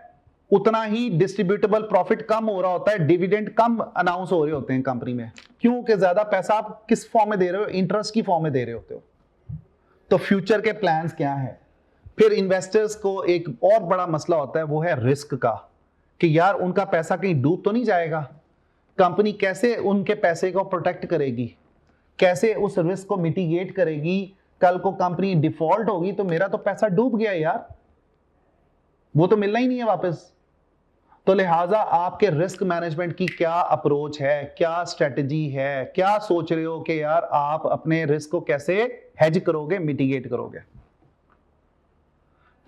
उतना ही डिस्ट्रीब्यूटेबल प्रॉफिट कम हो रहा होता है, डिविडेंड कम अनाउंस हो रहे होते हैं कंपनी में, क्योंकि ज्यादा पैसा आप किस फॉर्म में दे रहे हो, इंटरेस्ट की फॉर्म में दे रहे होते हो। तो फ्यूचर के प्लान्स क्या है। फिर इन्वेस्टर्स को एक और बड़ा मसला होता है, वो है रिस्क का, कि यार उनका पैसा कहीं डूब तो नहीं जाएगा, कंपनी कैसे उनके पैसे को प्रोटेक्ट करेगी, कैसे उस रिस्क को मिटिगेट करेगी, कल को कंपनी डिफॉल्ट होगी तो मेरा तो पैसा डूब गया यार, वो तो मिलना ही नहीं है वापस। तो लिहाजा आपके रिस्क मैनेजमेंट की क्या अप्रोच है, क्या स्ट्रेटजी है, क्या सोच रहे हो कि यार आप अपने रिस्क को कैसे हेज करोगे, मिटिगेट करोगे।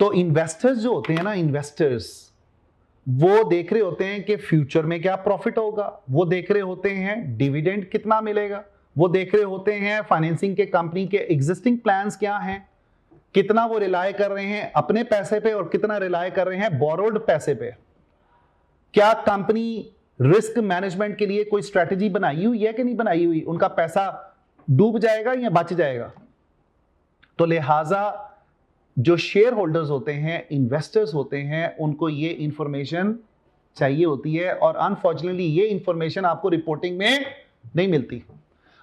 तो इन्वेस्टर्स जो होते हैं ना, इन्वेस्टर्स वो देख रहे होते हैं कि फ्यूचर में क्या प्रॉफिट होगा, वो देख रहे होते हैं डिविडेंड कितना मिलेगा, वो देख रहे होते हैं फाइनेंसिंग के कंपनी के एग्जिस्टिंग प्लान्स क्या हैं, कितना वो रिलाय कर रहे हैं अपने पैसे पे और कितना रिलाय कर रहे हैं बोरोड पैसे पे, क्या कंपनी रिस्क मैनेजमेंट के लिए कोई स्ट्रेटजी बनाई हुई है कि नहीं बनाई हुई, उनका पैसा डूब जाएगा या बच जाएगा। तो लिहाजा जो शेयर होल्डर्स होते हैं, इन्वेस्टर्स होते हैं, उनको ये इंफॉर्मेशन चाहिए होती है, और अनफॉर्चुनेटली ये इंफॉर्मेशन आपको रिपोर्टिंग में नहीं मिलती।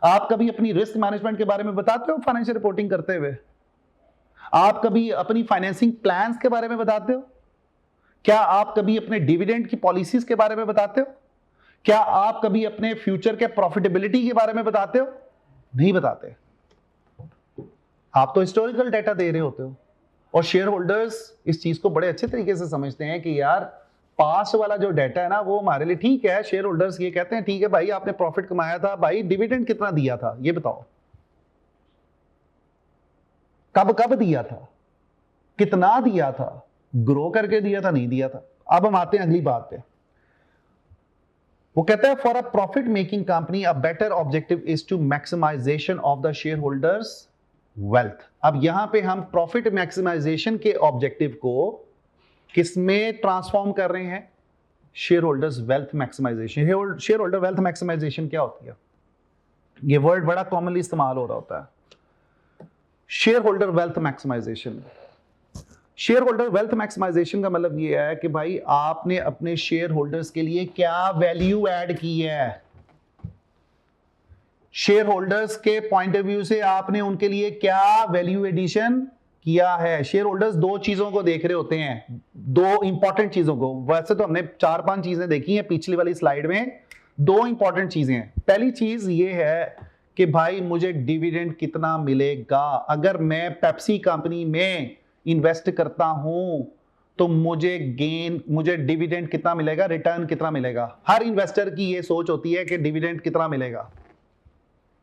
आप कभी अपनी रिस्क मैनेजमेंट के बारे में बताते हो फाइनेंशियल रिपोर्टिंग करते हुए, आप कभी अपनी फाइनेंसिंग प्लान्स के बारे में बताते हो, क्या आप कभी अपने डिविडेंड की पॉलिसीज के बारे में बताते हो, क्या आप कभी अपने फ्यूचर के प्रॉफिटेबिलिटी के बारे में बताते हो, नहीं बताते। आप तो हिस्टोरिकल डेटा दे रहे होते हो, और शेयर होल्डर्स इस चीज को बड़े अच्छे तरीके से समझते हैं कि यार पास्ट वाला जो डाटा है ना वो हमारे लिए ठीक है। शेयर होल्डर्स ये कहते हैं ठीक है भाई आपने प्रॉफिट कमाया था, भाई डिविडेंड कितना दिया था ये बताओ, कब कब दिया था, कितना दिया था, ग्रो करके दिया था, नहीं दिया था। अब हम आते हैं अगली बात पे। वो कहता है for a profit making company a better objective is to maximisation of the shareholders wealth. अब यहां पे हम प्रॉफिट मैक्सिमाइजेशन के ऑब्जेक्टिव को किसमें ट्रांसफॉर्म कर रहे हैं, shareholders wealth maximisation. Shareholder wealth maximisation क्या होती है, ये वर्ड बड़ा कॉमनली इस्तेमाल हो रहा होता है, shareholder wealth maximisation. Shareholder wealth maximisation का मतलब ये है कि भाई आपने अपने शेयर होल्डर्स के लिए क्या वैल्यू ऐड की है, शेयर होल्डर्स के पॉइंट ऑफ व्यू से आपने उनके लिए क्या वैल्यू एडिशन किया है। शेयर होल्डर्स दो चीजों को देख रहे होते हैं, दो इंपॉर्टेंट चीजों को। वैसे तो हमने 4-5 चीजें देखी हैं पिछली वाली स्लाइड में, दो इंपॉर्टेंट चीजें हैं। पहली चीज ये है कि भाई मुझे डिविडेंड कितना मिलेगा। अगर मैं पेप्सी कंपनी में इन्वेस्ट करता हूं तो मुझे डिविडेंड कितना मिलेगा, रिटर्न कितना मिलेगा। हर इन्वेस्टर की ये सोच होती है कि डिविडेंड कितना मिलेगा।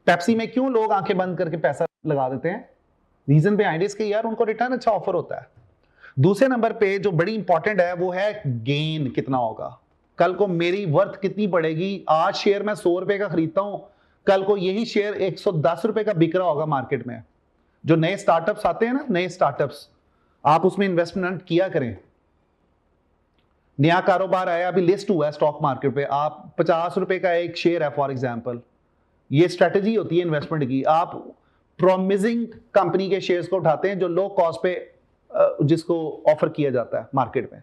पेप्सी में क्यों लोग आंखें बंद करके पैसा लगा देते हैं? रीजन बिहाइंड इसके यार उनको रिटर्न अच्छा ऑफर होता है। दूसरे नंबर पे जो बड़ी इंपॉर्टेंट है वो है गेन कितना होगा। कल को मेरी वर्थ कितनी बढ़ेगी। आज शेयर मैं 100 रुपए का खरीदता हूं, कल को यही शेयर 110 रुपए का बिक रहा होगा मार्केट में। जो नए स्टार्टअप्स आते हैं ना, नए स्टार्टअप्स, आप उसमें इन्वेस्टमेंट किया करें। नया कारोबार आया, अभी लिस्ट हुआ है स्टॉक मार्केट पे, आप 50 रुपए का एक शेयर है फॉर एग्जांपल। ये स्ट्रेटजी होती है इन्वेस्टमेंट की। आप प्रोमिसिंग कंपनी के शेयर्स को उठाते हैं जो लो कॉस्ट पे जिसको ऑफर किया जाता है मार्केट में,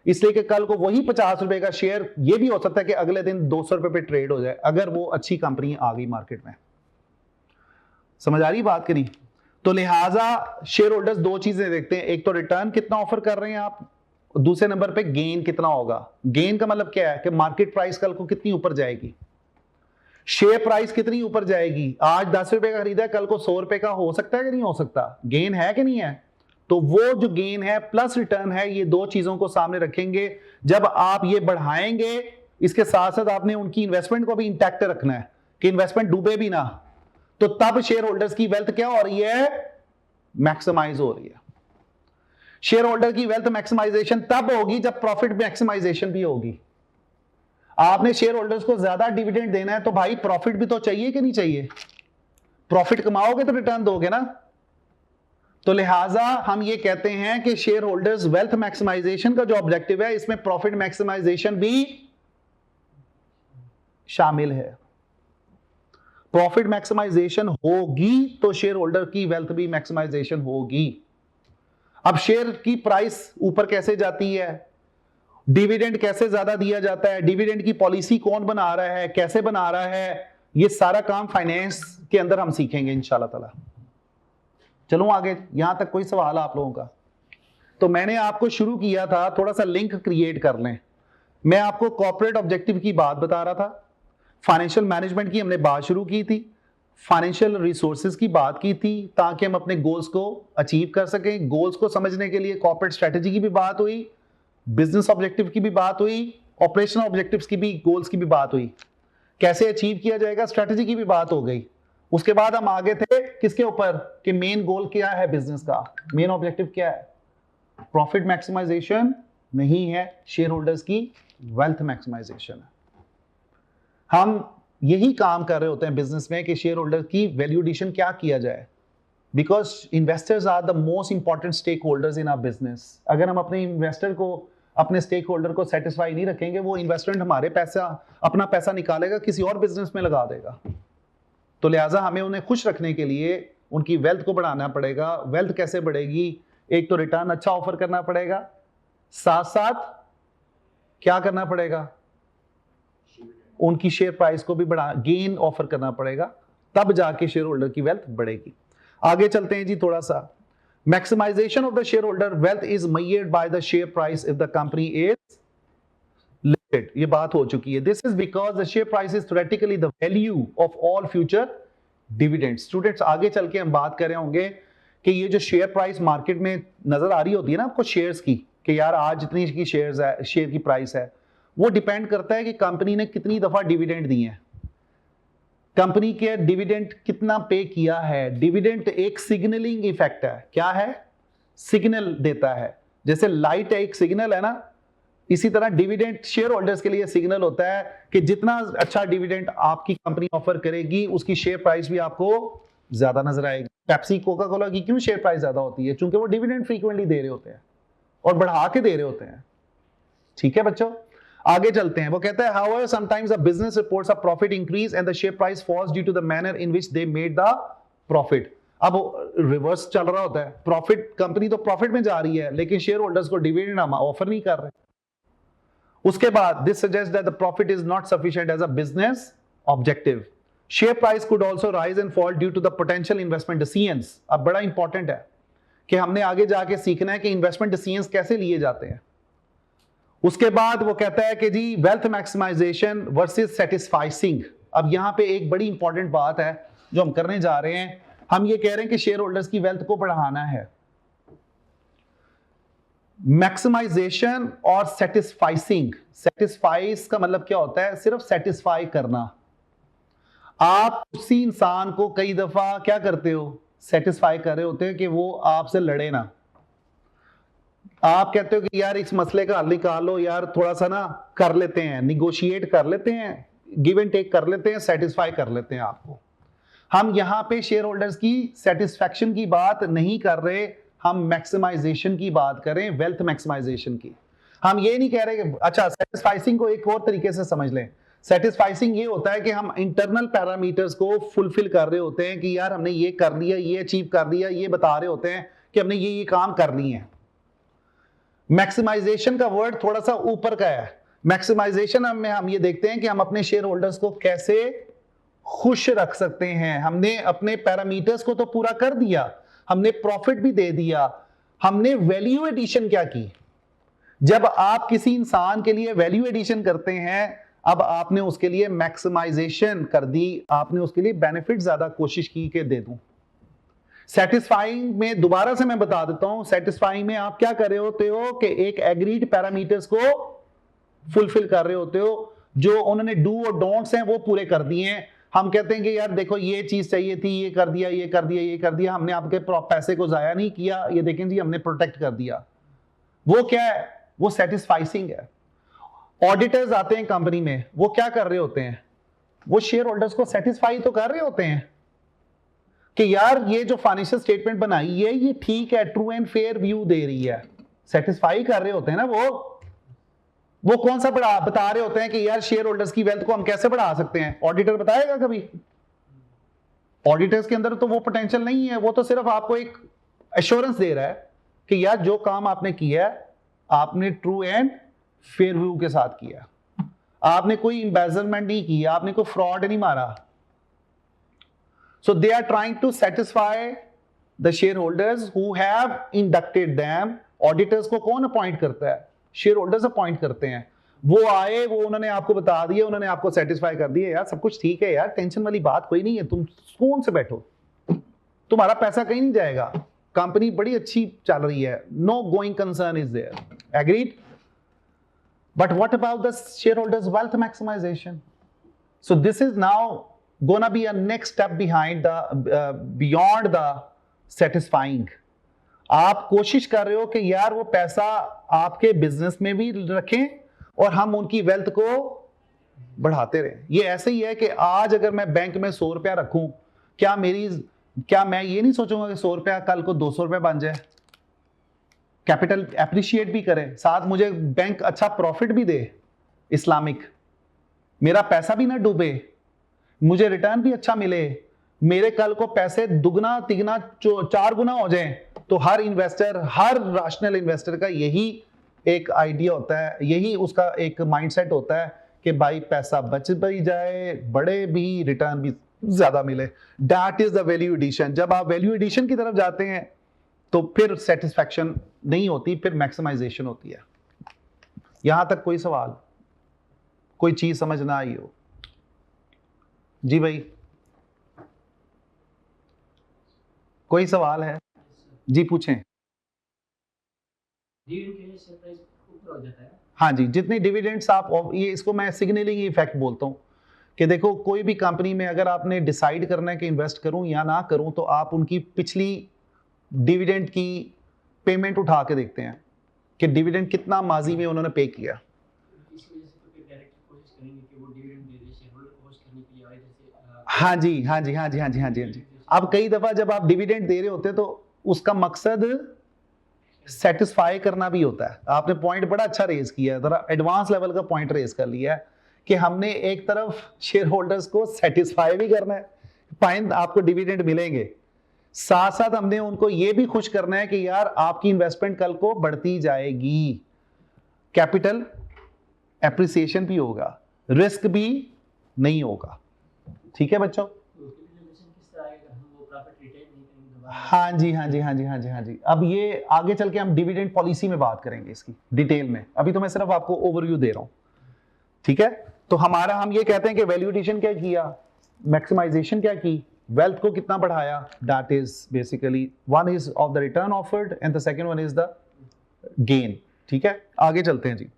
इसलिए कि कल को वही 50 रुपए का शेयर ये भी हो सकता है कि अगले दिन 200 रुपए पे ट्रेड हो जाए अगर वो अच्छी कंपनी आ गई मार्केट में। समझ आ रही बात कि नहीं? तो लिहाजा शेयर होल्डर्स दो चीजें देखते हैं, एक तो रिटर्न कितना ऑफर कर रहे हैं आप, दूसरे नंबर पे गेन कितना होगा। गेन का मतलब क्या है कि मार्केट प्राइस कल को कितनी ऊपर जाएगी, शेयर प्राइस कितनी ऊपर जाएगी। आज 10 रुपए का खरीदा है, कल को 100 रुपए का हो सकता है कि नहीं हो सकता। गेन है कि नहीं है? तो वो जो गेन है प्लस रिटर्न है, ये दो चीजों को सामने रखेंगे। जब आप ये बढ़ाएंगे, इसके साथ साथ आपने उनकी इन्वेस्टमेंट को भी इंटैक्ट रखना है कि इन्वेस्टमेंट डूबे भी ना, तो तब शेयर होल्डर्स की वेल्थ क्या हो रही है, मैक्सिमाइज हो रही है। शेयर होल्डर की वेल्थ मैक्सिमाइजेशन तब होगी जब प्रॉफिट मैक्सिमाइजेशन भी होगी। आपने शेयर होल्डर्स को ज्यादा डिविडेंड देना है तो भाई प्रॉफिट भी तो चाहिए कि नहीं चाहिए। प्रॉफिट कमाओगे तो रिटर्न दोगे ना। तो लिहाजा हम ये कहते हैं कि शेयर होल्डर्स वेल्थ मैक्सिमाइजेशन का जो ऑब्जेक्टिव है, इसमें प्रॉफिट मैक्सिमाइजेशन भी शामिल है। प्रॉफिट मैक्सिमाइजेशन होगी तो शेयर होल्डर की वेल्थ भी मैक्सिमाइजेशन होगी। अब शेयर की प्राइस ऊपर कैसे जाती है, डिविडेंड कैसे ज्यादा दिया जाता है, डिविडेंड की पॉलिसी कौन बना रहा है, कैसे बना रहा है, ये सारा काम फाइनेंस के अंदर हम सीखेंगे इंशाल्लाह ताला। चलो आगे, यहां तक कोई सवाल आप लोगों का? तो मैंने आपको शुरू किया था, थोड़ा सा लिंक क्रिएट कर लें। मैं आपको कॉर्पोरेट ऑब्जेक्टिव की बात बता रहा था, फाइनेंशियल मैनेजमेंट की हमने बात शुरू की थी, फाइनेंशियल रिसोर्सेज की बात की थी ताकि हम अपने गोल्स को अचीव कर सकें। गोल्स को समझने के लिए कॉर्पोरेट स्ट्रेटेजी की भी बात हुई, बिजनेस ऑब्जेक्टिव की भी बात हुई, ऑपरेशनल ऑब्जेक्टिव्स की भी, गोल्स की भी बात हुई, कैसे अचीव किया जाएगा स्ट्रेटेजी की भी बात हो गई। उसके बाद हम आगे थे किसके ऊपर कि मेन गोल क्या है बिजनेस का, मेन ऑब्जेक्टिव क्या है। प्रॉफिट मैक्सिमाइजेशन नहीं है, शेयर होल्डर्स की वेल्थ मैक्सिमाइजेशन है। हम यही काम कर रहे होते हैं बिजनेस में कि शेयर होल्डर की वैल्यू एडिशन क्या किया जाए, because investors are the most important stakeholders in our business. अगर हम अपने इन्वेस्टर को, अपने स्टेक होल्डर को सेटिस्फाई नहीं रखेंगे, वो इन्वेस्टमेंट हमारे अपना पैसा निकालेगा, किसी और बिजनेस में लगा देगा। तो लिहाजा हमें उन्हें खुश रखने के लिए उनकी वेल्थ को बढ़ाना पड़ेगा। वेल्थ कैसे बढ़ेगी? एक तो रिटर्न अच्छा ऑफर करना पड़ेगा, साथ साथ क्या करना पड़ेगा, उनकी शेयर प्राइस को भी बढ़ा, गेन ऑफर करना पड़ेगा, तब जाके शेयर होल्डर की वेल्थ बढ़ेगी। आगे चलते हैं जी थोड़ा सा। Maximisation of the shareholder wealth is measured by the share price if the company is listed. ये बात हो चुकी है। This is because the share price is theoretically the value of all future dividend. Students आगे चल के हम बात कर रहे होंगे कि ये जो शेयर प्राइस मार्केट में नजर आ रही होती है ना आपको शेयर्स की, कि यार आज इतनी की शेयर्स है, शेयर की प्राइस है, वो डिपेंड करता है कि कंपनी ने कितनी दफा डिविडेंड दिए हैं, कंपनी के डिविडेंड कितना पे किया है। डिविडेंड एक सिग्नलिंग इफेक्ट है। क्या है? सिग्नल देता है। जैसे लाइट एक सिग्नल है ना, इसी तरह डिविडेंड शेयर होल्डर्स के लिए सिग्नल होता है कि जितना अच्छा डिविडेंड आपकी कंपनी ऑफर करेगी, उसकी शेयर प्राइस भी आपको ज्यादा नजर आएगी। पेप्सी, कोका कोला की क्यों शेयर प्राइस ज्यादा होती है? क्योंकि वो डिविडेंड फ्रीक्वेंटली दे रहे होते हैं और बढ़ा के दे रहे होते हैं। ठीक है बच्चों, आगे चलते हैं। वो कहता है however sometimes a business reports a profit increase and the share price falls due to the manner in which they made the profit। अब रिवर्स चल रहा होता है, प्रॉफिट, कंपनी तो प्रॉफिट में जा रही है लेकिन शेयर होल्डर्स को डिविडेंड हम ऑफर नहीं कर रहे। उसके बाद this suggest that the profit is not sufficient as a business objective. Share price could also rise and fall due to the potential investment decisions. अब बड़ा इंपॉर्टेंट है कि हमने आगे जाके सीखना है कि इन्वेस्टमेंट डिसीजंस कैसे लिए जाते हैं। उसके बाद वो कहता है कि जी वेल्थ मैक्सिमाइजेशन वर्सेस सेटिस्फाइसिंग। अब यहां पे एक बड़ी इंपॉर्टेंट बात है जो हम करने जा रहे हैं। हम ये कह रहे हैं कि शेयर होल्डर्स की वेल्थ को बढ़ाना है। मैक्सिमाइजेशन और सेटिस्फाइसिंग, सेटिस्फाइस का मतलब क्या होता है? सिर्फ सेटिस्फाई करना। आप उसी इंसान को कई दफा क्या करते हो? सेटिस्फाई कर रहे होते हैं कि वो आपसे लड़े ना। आप कहते हो कि यार इस मसले का हल निकालो यार, थोड़ा सा ना कर लेते हैं, निगोशिएट कर लेते हैं, गिव एंड टेक कर लेते हैं, सेटिस्फाई कर लेते हैं आपको। हम यहां पे शेयर होल्डर्स की सेटिस्फैक्शन की बात नहीं कर रहे, हम मैक्सिमाइजेशन की बात करें, वेल्थ मैक्सिमाइजेशन की। हम ये नहीं कह रहे कि अच्छा, सेटिस्फाइसिंग को एक और तरीके से समझ लें। सेटिस्फाइसिंग ये होता है कि हम इंटरनल पैरामीटर्स को फुलफिल कर रहे होते हैं कि यार हमने ये कर लिया, ये अचीव कर लिया, ये बता रहे होते हैं कि हमने ये काम कर लिए हैं। मैक्सिमाइजेशन का वर्ड थोड़ा सा ऊपर का है। मैक्सिमाइजेशन में हम ये देखते हैं कि हम अपने शेयर होल्डर्स को कैसे खुश रख सकते हैं। हमने अपने पैरामीटर्स को तो पूरा कर दिया, हमने प्रॉफिट भी दे दिया, हमने वैल्यू एडिशन क्या की? जब आप किसी इंसान के लिए वैल्यू एडिशन करते हैं, अब आपने उसके लिए मैक्सिमाइजेशन कर दी, आपने उसके लिए बेनिफिट ज्यादा कोशिश की कि दे दूं। सेटिस्फाइंग में दोबारा से मैं बता देता हूं, सेटिस्फाइंग में आप क्या कर रहे होते हो कि एक एग्रीड पैरामीटर्स को फुलफिल कर रहे होते हो, जो उन्होंने डू और डोंट्स हैं वो पूरे कर दिए हैं। हम कहते हैं कि यार देखो ये चीज चाहिए थी, ये कर दिया, ये कर दिया, ये कर दिया, हमने आपके पैसे को जाया नहीं किया, ये देखें जी हमने प्रोटेक्ट कर दिया। वो क्या है? वो सेटिस्फाइसिंग है। ऑडिटर्स आते हैं कंपनी में, वो क्या कर रहे होते हैं? वो शेयर होल्डर्स को सेटिस्फाई तो कर रहे होते हैं कि यार ये जो फाइनेंशियल स्टेटमेंट बनाई है ये ठीक है, ट्रू एंड फेयर व्यू दे रही है। सेटिस्फाई कर रहे होते हैं ना वो कौन सा बता रहे होते हैं कि यार शेयर होल्डर्स की वेल्थ को हम कैसे बढ़ा सकते हैं? ऑडिटर बताएगा कभी? ऑडिटर्स के अंदर तो वो पोटेंशियल नहीं है, वो तो सिर्फ आपको एक एश्योरेंस दे रहा है कि यार जो काम आपने किया है आपने ट्रू एंड फेयर व्यू के साथ किया, आपने कोई एम्बेजलमेंट नहीं किया, आपने कोई फ्रॉड नहीं मारा। So they are trying to satisfy the shareholders who have inducted them. Auditors को कौन अपॉइंट करता है? शेयर होल्डर्स अपॉइंट करते हैं। वो आए, वो उन्होंने आपको बता दिया, उन्होंने आपको सेटिस्फाई कर दिया, यार सब कुछ ठीक है यार, टेंशन वाली बात कोई नहीं है, तुम सुकून से बैठो, तुम्हारा पैसा कहीं नहीं जाएगा, कंपनी बड़ी अच्छी चल रही है, no going concern is there. Agreed? But what about the shareholders wealth maximisation? So this is now gonna be a next step behind the beyond the satisfying. आप कोशिश कर रहे हो कि यार वो पैसा आपके बिजनेस में भी रखें और हम उनकी वेल्थ को बढ़ाते रहें। ये ऐसे ही है कि आज अगर मैं बैंक में 100 रुपया रखूं, क्या मैं ये नहीं सोचूंगा कि 100 रुपया कल को 200 रुपया बन जाए? कैपिटल एप्रिशिएट भी करें, साथ मुझे बैंक अच्छा प्रॉफिट भी दे इस्लामिक, मेरा पैसा भी ना डूबे, मुझे रिटर्न भी अच्छा मिले, मेरे कल को पैसे दुगना तिगना 4 गुना हो जाएं, तो हर इन्वेस्टर, हर रैशनल इन्वेस्टर का यही एक आइडिया होता है, यही उसका एक माइंडसेट होता है कि भाई पैसा बच भी जाए, बड़े भी, रिटर्न भी ज्यादा मिले। That is the value addition. जब आप वैल्यू एडिशन की तरफ जाते हैं तो फिर सेटिस्फैक्शन नहीं होती, फिर मैक्सिमाइजेशन होती है। यहां तक कोई सवाल, कोई चीज समझ ना आई हो? जी भाई, कोई सवाल है? जी पूछें। हाँ जी, जितने डिविडेंड्स आप, ये इसको मैं सिग्नलिंग इफेक्ट बोलता हूँ कि देखो कोई भी कंपनी में अगर आपने डिसाइड करना है कि इन्वेस्ट करूं या ना करूं, तो आप उनकी पिछली डिविडेंड की पेमेंट उठा के देखते हैं कि डिविडेंड कितना माजी में उन्होंने पे किया। हाँ जी हाँ जी हाँ जी हाँ जी हाँ जी हाँ जी। अब कई दफा जब आप डिविडेंड दे रहे होते हैं तो उसका मकसद सेटिस्फाई करना भी होता है। आपने पॉइंट बड़ा अच्छा रेज किया है, जरा एडवांस लेवल का पॉइंट रेज कर लिया है कि हमने एक तरफ शेयर होल्डर्स को सेटिस्फाई भी करना है, फाइन आपको डिविडेंड मिलेंगे, साथ साथ हमने उनको ये भी खुश करना है कि यार आपकी इन्वेस्टमेंट कल को बढ़ती जाएगी, कैपिटल एप्रिसिएशन भी होगा, रिस्क भी नहीं होगा। ठीक है बच्चों? हाँ जी हाँ जी हाँ जी हाँ जी हाँ जी। अब ये आगे चल के हम डिविडेंड पॉलिसी में बात करेंगे इसकी डिटेल में, अभी तो मैं सिर्फ आपको ओवरव्यू दे रहा हूं। ठीक है, तो हमारा हम ये कहते हैं कि वैल्यू एडिशन क्या किया, मैक्सिमाइजेशन क्या की, वेल्थ को कितना बढ़ाया, that is basically one is of the return offered and the second one is the gain. ठीक है, आगे चलते हैं जी।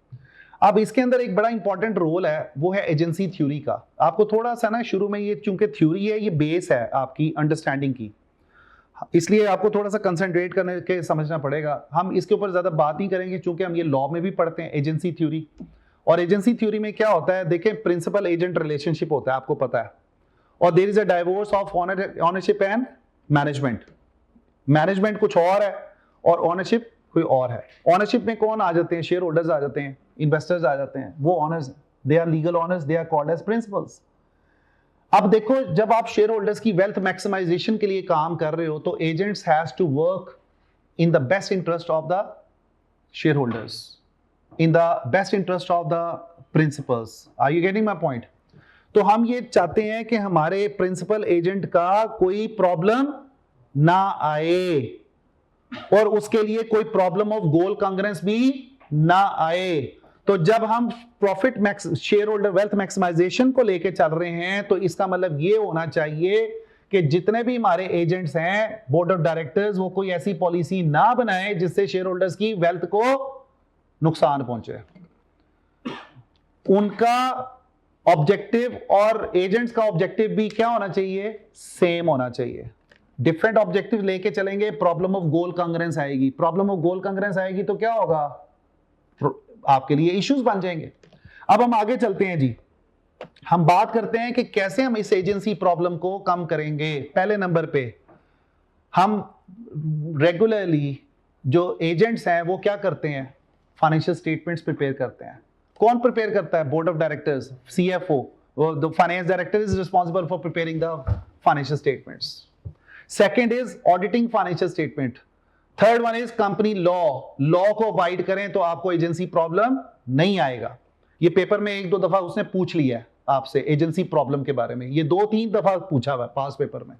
अब इसके अंदर एक बड़ा इंपॉर्टेंट रोल है, वो है एजेंसी थ्योरी का। आपको थोड़ा सा ना शुरू में, ये चूंकि थ्योरी है, ये बेस है आपकी अंडरस्टैंडिंग की, इसलिए आपको थोड़ा सा कंसंट्रेट करने के समझना पड़ेगा। हम इसके ऊपर ज्यादा बात नहीं करेंगे क्योंकि हम ये लॉ में भी पढ़ते हैं एजेंसी थ्योरी। और एजेंसी थ्योरी में क्या होता है, देखें प्रिंसिपल एजेंट रिलेशनशिप होता है, आपको पता है, और there is a divorce of ownership and management. Management कुछ और है और ओनरशिप कोई और है। ओनरशिप में कौन आ जाते हैं, शेयर होल्डर्स आ जाते हैं, इन्वेस्टर्स आ जाते हैं, वो owners, they are legal owners, they are called as principals. अब देखो, जब आप शेयर होल्डर्स की वेल्थ मैक्सिमाइजेशन के लिए काम कर रहे हो तो agents has to work in the best interest of the shareholders, in the best interest of the principals. Are you getting my point? तो हम ये चाहते हैं कि हमारे प्रिंसिपल एजेंट का कोई प्रॉब्लम ना आए और उसके लिए कोई प्रॉब्लम ऑफ गोल कांग्रेस भी ना आए। तो जब हम profit shareholder wealth maximisation को लेके चल रहे हैं तो इसका मतलब ये होना चाहिए कि जितने भी हमारे एजेंट्स हैं, बोर्ड ऑफ डायरेक्टर्स, वो कोई ऐसी पॉलिसी ना बनाए जिससे शेयर होल्डर्स की वेल्थ को नुकसान पहुंचे। उनका ऑब्जेक्टिव और एजेंट्स का ऑब्जेक्टिव भी क्या होना चाहिए, सेम होना चाहिए। डिफरेंट ऑब्जेक्टिव लेके चलेंगे, प्रॉब्लम ऑफ गोल कांग्रेंस आएगी। प्रॉब्लम ऑफ गोल कांग्रेंस आएगी तो क्या होगा, आपके लिए इश्यूज बन जाएंगे। अब हम आगे चलते हैं जी, हम बात करते हैं कि कैसे हम इस एजेंसी प्रॉब्लम को कम करेंगे। पहले नंबर पे हम रेगुलरली जो एजेंट्स हैं वो क्या करते हैं, फाइनेंशियल स्टेटमेंट्स प्रिपेयर करते हैं। कौन प्रिपेयर करता है, board of directors, CFO, the finance director is responsible for preparing the financial statements. Second is auditing financial statement. Third one is company law को अवॉइड करें तो आपको एजेंसी प्रॉब्लम नहीं आएगा। ये पेपर में एक दो दफा उसने पूछ लिया है आपसे एजेंसी प्रॉब्लम के बारे में, ये 2-3 दफा पूछा हुआ पास पेपर में।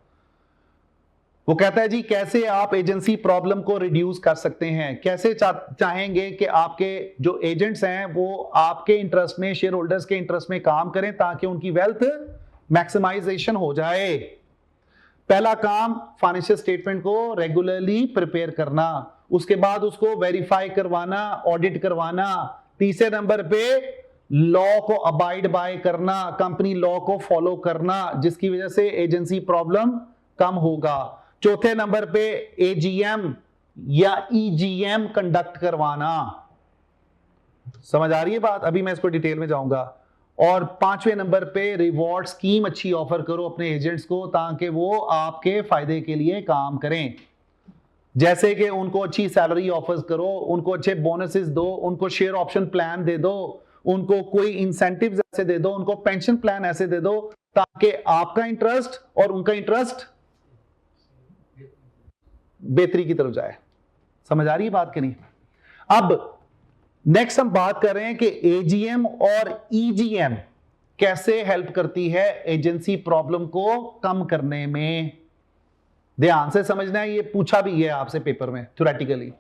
वो कहता है जी कैसे आप एजेंसी प्रॉब्लम को रिड्यूस कर सकते हैं, कैसे चाहेंगे कि आपके जो एजेंट्स हैं वो आपके इंटरेस्ट में, शेयर होल्डर्स के इंटरेस्ट में काम करें ताकि उनकी वेल्थ मैक्सिमाइजेशन हो जाए। पहला काम फाइनेंशियल स्टेटमेंट को रेगुलरली प्रिपेयर करना, उसके बाद उसको वेरीफाई करवाना, ऑडिट करवाना। तीसरे नंबर पे लॉ को अबाइड बाय करना, कंपनी लॉ को फॉलो करना, जिसकी वजह से एजेंसी प्रॉब्लम कम होगा। चौथे नंबर पे एजीएम या ईजीएम कंडक्ट करवाना। समझ आ रही है बात? अभी मैं इसको डिटेल में जाऊंगा। और पांचवें नंबर पे रिवॉर्ड स्कीम अच्छी ऑफर करो अपने एजेंट्स को ताकि वो आपके फायदे के लिए काम करें। जैसे कि उनको अच्छी सैलरी ऑफर्स करो, उनको अच्छे बोनसेस दो, उनको शेयर ऑप्शन प्लान दे दो, उनको कोई इंसेंटिव्स ऐसे दे दो, उनको पेंशन प्लान ऐसे दे दो ताकि आपका इंटरेस्ट और उनका इंटरेस्ट बेहतरी की तरफ जाए। समझ आ रही है बात कि नहीं? अब नेक्स्ट हम बात कर रहे हैं कि एजीएम और ईजीएम कैसे हेल्प करती है एजेंसी प्रॉब्लम को कम करने में। ध्यान से समझना है, ये पूछा भी है आपसे पेपर में थ्योरेटिकली।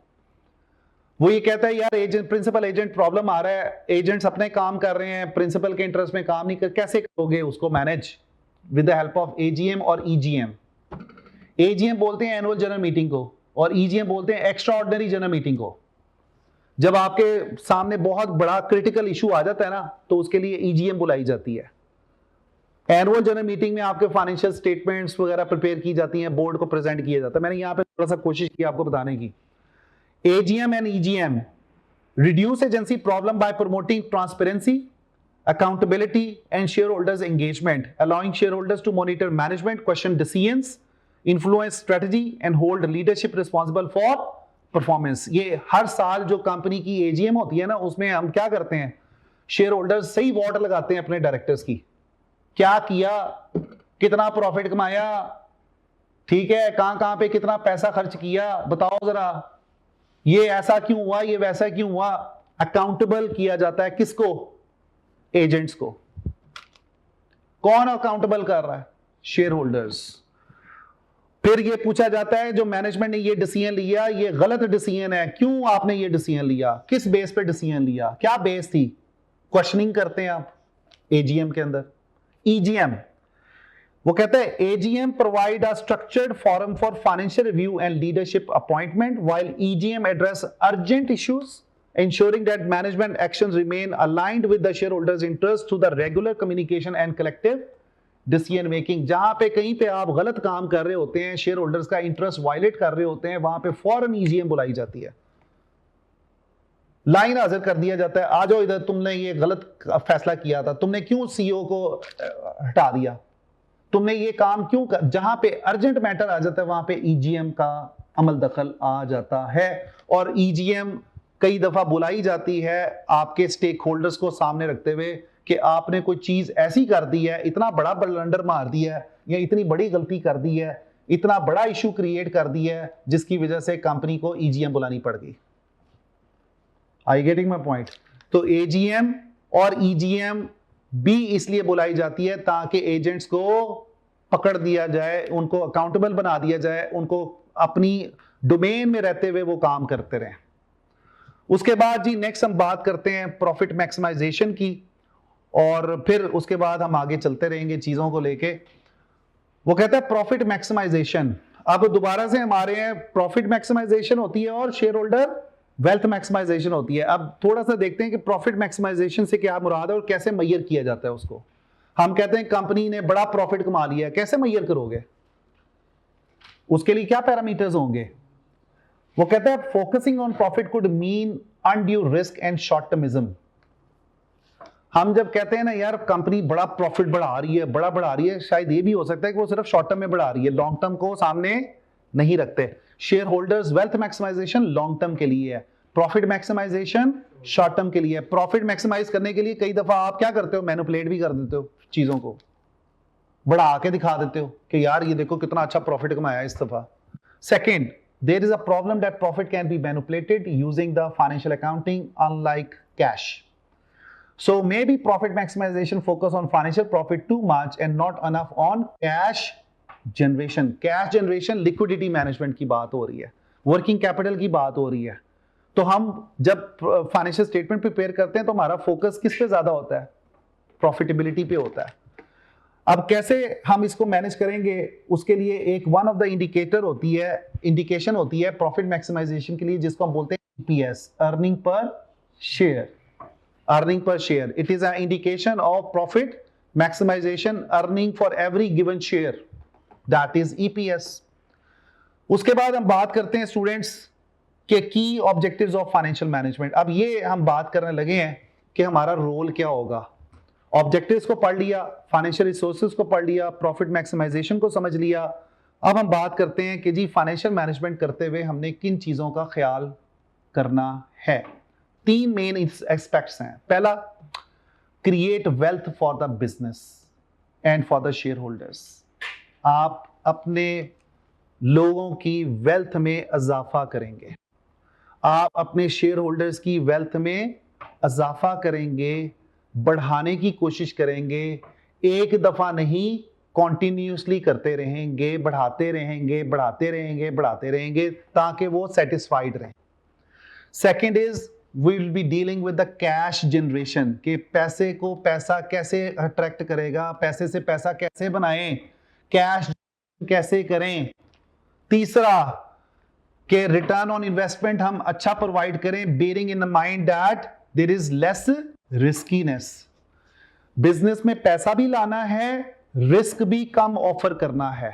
वो ये कहता है यार एजेंट, प्रिंसिपल एजेंट प्रॉब्लम आ रहा है, एजेंट्स अपने काम कर रहे हैं, प्रिंसिपल के इंटरेस्ट में काम नहीं कर, कैसे करोगे उसको manage? With the help of AGM और ईजीएम। एजीएम बोलते हैं एनुअल जनरल मीटिंग को और ईजीएम बोलते हैं एक्स्ट्रा ऑर्डिनरी जनरल मीटिंग को। जब आपके सामने बहुत बड़ा क्रिटिकल इशू आ जाता है ना तो उसके लिए ईजीएम बुलाई जाती है। एनुअल जनरल मीटिंग में आपके फाइनेंशियल स्टेटमेंट्स वगैरह प्रिपेयर की जाती हैं, बोर्ड को प्रेजेंट किया जाता है। मैंने यहां पे थोड़ा सा कोशिश की आपको बताने की। AGM and EGM reduce agency problem bye promoting transparency, accountability and shareholders engagement, allowing shareholders to monitor management, question decisions, influence strategy and hold leadership responsible for performance। ये हर साल जो कंपनी की एजीएम होती है ना उसमें हम क्या करते हैं, शेयर होल्डर्स सही वोट लगाते हैं अपने डायरेक्टर्स की, क्या किया, कितना प्रॉफिट कमाया, ठीक है, कहां पे कितना पैसा खर्च किया, बताओ जरा, ये ऐसा क्यों हुआ, ये वैसा क्यों हुआ। अकाउंटेबल किया जाता है किसको, एजेंट्स को। कौन अकाउंटेबल कर रहा है? Share holders. फिर ये पूछा जाता है जो मैनेजमेंट ने ये डिसीजन लिया, ये गलत डिसीजन है, क्यों आपने ये डिसीजन लिया, किस बेस पे डिसीजन लिया, क्या बेस थी? क्वेश्चनिंग करते हैं आप एजीएम के अंदर। ईजीएम, वो कहते हैं AGM provide a structured forum for financial review and leadership appointment while EGM address urgent issues ensuring that management actions remain aligned with the shareholders interest through the regular communication and collective decision making। जहां पे कहीं पे आप गलत काम कर रहे होते हैं, शेयर होल्डर्स का इंटरेस्ट वायलेट कर रहे होते हैं, वहां पे फौरन ईजीएम बुलाई जाती है, लाइन हाजिर कर दिया जाता है, आ जाओ इधर, तुमने ये गलत फैसला किया था, तुमने क्यों सीईओ को हटा दिया, तुमने ये काम क्यों कर। जहां पे अर्जेंट मैटर आ जाता है वहां पे ईजीएम का अमल दखल आ जाता है। और ईजीएम कई दफा बुलाई जाती है आपके स्टेक होल्डर्स को सामने रखते हुए कि आपने कोई चीज ऐसी कर दी है, इतना बड़ा ब्लंडर मार दिया है, या इतनी बड़ी गलती कर दी है, इतना बड़ा इशू क्रिएट कर दिया है जिसकी वजह से कंपनी को ईजीएम बुलानी पड़ गई। I getting my point? तो एजीएम और ईजीएम भी इसलिए बुलाई जाती है ताकि एजेंट्स को पकड़ दिया जाए, उनको अकाउंटेबल बना दिया जाए, उनको अपनी डोमेन में रहते हुए वो काम करते रहें। उसके बाद जी नेक्स्ट हम बात करते हैं प्रॉफिट मैक्सिमाइजेशन की, और फिर उसके बाद हम आगे चलते रहेंगे चीजों को लेके। वो कहता है प्रॉफिट मैक्सिमाइजेशन। अब दोबारा से हमारे हैं प्रॉफिट मैक्सिमाइजेशन होती है और शेयर होल्डर वेल्थ मैक्सिमाइजेशन होती है। अब थोड़ा सा देखते हैं कि प्रॉफिट मैक्सिमाइजेशन से क्या मुराद है और कैसे मैयर किया जाता है उसको। हम कहते हैं कंपनी ने बड़ा प्रॉफिट कमा लिया, कैसे मैयर करोगे? उसके लिए क्या पैरामीटर्स होंगे? वो कहता है focusing on profit could mean undue risk and short termism. हम जब कहते हैं ना यार कंपनी बड़ा प्रॉफिट बढ़ा रही है, बड़ा बढ़ा रही है, शायद ये भी हो सकता है कि वो सिर्फ शॉर्ट टर्म में बढ़ा रही है, लॉन्ग टर्म को सामने नहीं रखते। Shareholders wealth maximisation long term के लिए है, प्रॉफिट मैक्सिमाइजेशन शॉर्ट टर्म के लिए है। प्रॉफिट मैक्सिमाइज करने के लिए कई दफा आप क्या करते हो, मैनिपुलेट भी कर देते हो, चीजों को बढ़ा के दिखा देते हो कि यार ये देखो कितना अच्छा प्रॉफिट कमाया इस दफा। Second, there is a problem that profit can be manipulated using the financial accounting unlike cash. So maybe profit maximization focus on financial profit too much and not enough on cash generation. Cash generation liquidity management की बात हो रही है, working capital की बात हो रही है। तो हम जब फाइनेंशियल स्टेटमेंट प्रिपेयर करते हैं तो हमारा फोकस किस पे ज्यादा होता है? प्रॉफिटेबिलिटी पे होता है। अब कैसे हम इसको मैनेज करेंगे, उसके लिए एक वन ऑफ द इंडिकेटर होती है, इंडिकेशन होती है प्रॉफिट मैक्सिमाइजेशन के लिए, जिसको हम बोलते हैं EPS, earning per share. Earning per share, it is a indication of profit maximisation earning for every given share, that is EPS. उसके बाद हम बात करते हैं स्टूडेंट्स के की ऑब्जेक्टिव्स ऑफ फाइनेंशियल मैनेजमेंट। अब ये हम बात करने लगे हैं कि हमारा रोल क्या होगा। ऑब्जेक्टिव्स को पढ़ लिया, फाइनेंशियल रिसोर्सेज को पढ़ लिया, प्रॉफिट मैक्सिमाइजेशन को समझ लिया। अब हम बात करते हैं कि जी फाइनेंशियल मैनेजमेंट करते हुए हमने किन चीजों का ख्याल करना है। तीन मेन एस्पेक्ट्स हैं। पहला, create wealth for the business and for the share holders. आप अपने लोगों की वेल्थ में इजाफा करेंगे, आप अपने शेयर होल्डर्स की वेल्थ में इजाफा करेंगे, बढ़ाने की कोशिश करेंगे, एक दफा नहीं कॉन्टिन्यूसली करते रहेंगे, बढ़ाते रहेंगे, बढ़ाते रहेंगे, बढ़ाते रहेंगे ताकि वो सेटिस्फाइड रहें। Second is we will be dealing with the cash generation, के पैसे को पैसा कैसे अट्रैक्ट करेगा, पैसे से पैसा कैसे बनाएं, कैश कैसे करें। तीसरा, के रिटर्न ऑन इन्वेस्टमेंट हम अच्छा प्रोवाइड करें, bearing in mind that there is less riskiness. Business में पैसा भी लाना है, रिस्क भी कम ऑफर करना है।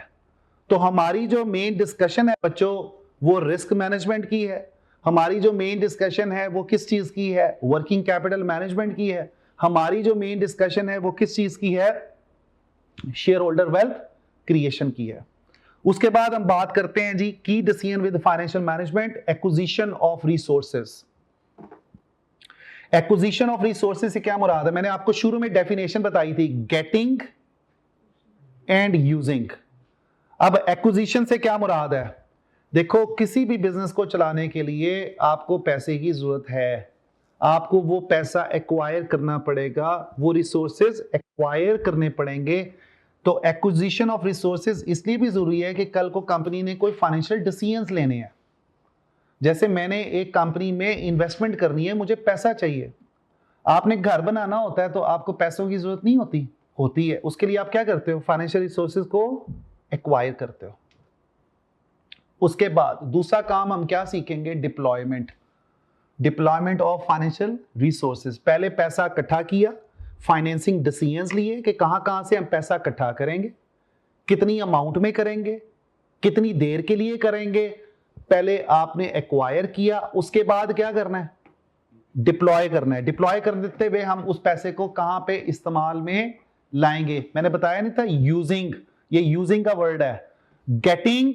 तो हमारी जो मेन डिस्कशन है बच्चों वो रिस्क मैनेजमेंट की है, हमारी जो मेन डिस्कशन है वो किस चीज की है, वर्किंग कैपिटल मैनेजमेंट की है, हमारी जो मेन डिस्कशन है वो किस चीज की है, शेयर होल्डर वेल्थ क्रिएशन की है। उसके बाद हम बात करते हैं जी की decision with financial management, acquisition of resources. Acquisition of resources से क्या मुराद है? मैंने आपको शुरू में डेफिनेशन बताई थी, गेटिंग एंड यूजिंग। अब एक्विजिशन से क्या मुराद है? देखो किसी भी बिजनेस को चलाने के लिए आपको पैसे की जरूरत है, आपको वो पैसा एक्वायर करना पड़ेगा, वो रिसोर्सेज एक्वायर करने पड़ेंगे। तो एक्विजिशन ऑफ रिसोर्सेज इसलिए भी जरूरी है कि कल को कंपनी ने कोई फाइनेंशियल डिसीजंस लेने हैं। जैसे मैंने एक कंपनी में इन्वेस्टमेंट करनी है, मुझे पैसा चाहिए। आपने घर बनाना होता है तो आपको पैसों की जरूरत नहीं होती, होती है। उसके लिए आप क्या करते हो, फाइनेंशियल रिसोर्सेज को एक्वायर करते हो। उसके बाद दूसरा काम हम क्या सीखेंगे, deployment. Deployment of financial resources. पहले पैसा इकट्ठा किया, फाइनेंसिंग डिसीजंस लिए कि कहां से हम पैसा इकट्ठा करेंगे, कितनी अमाउंट में करेंगे, कितनी देर के लिए करेंगे। पहले आपने एक्वायर किया, उसके बाद क्या करना है, डिप्लॉय करना है। डिप्लॉय कर देते हुए हम उस पैसे को कहां पे इस्तेमाल में लाएंगे। मैंने बताया नहीं था, यूजिंग, ये यूजिंग का वर्ड है, गेटिंग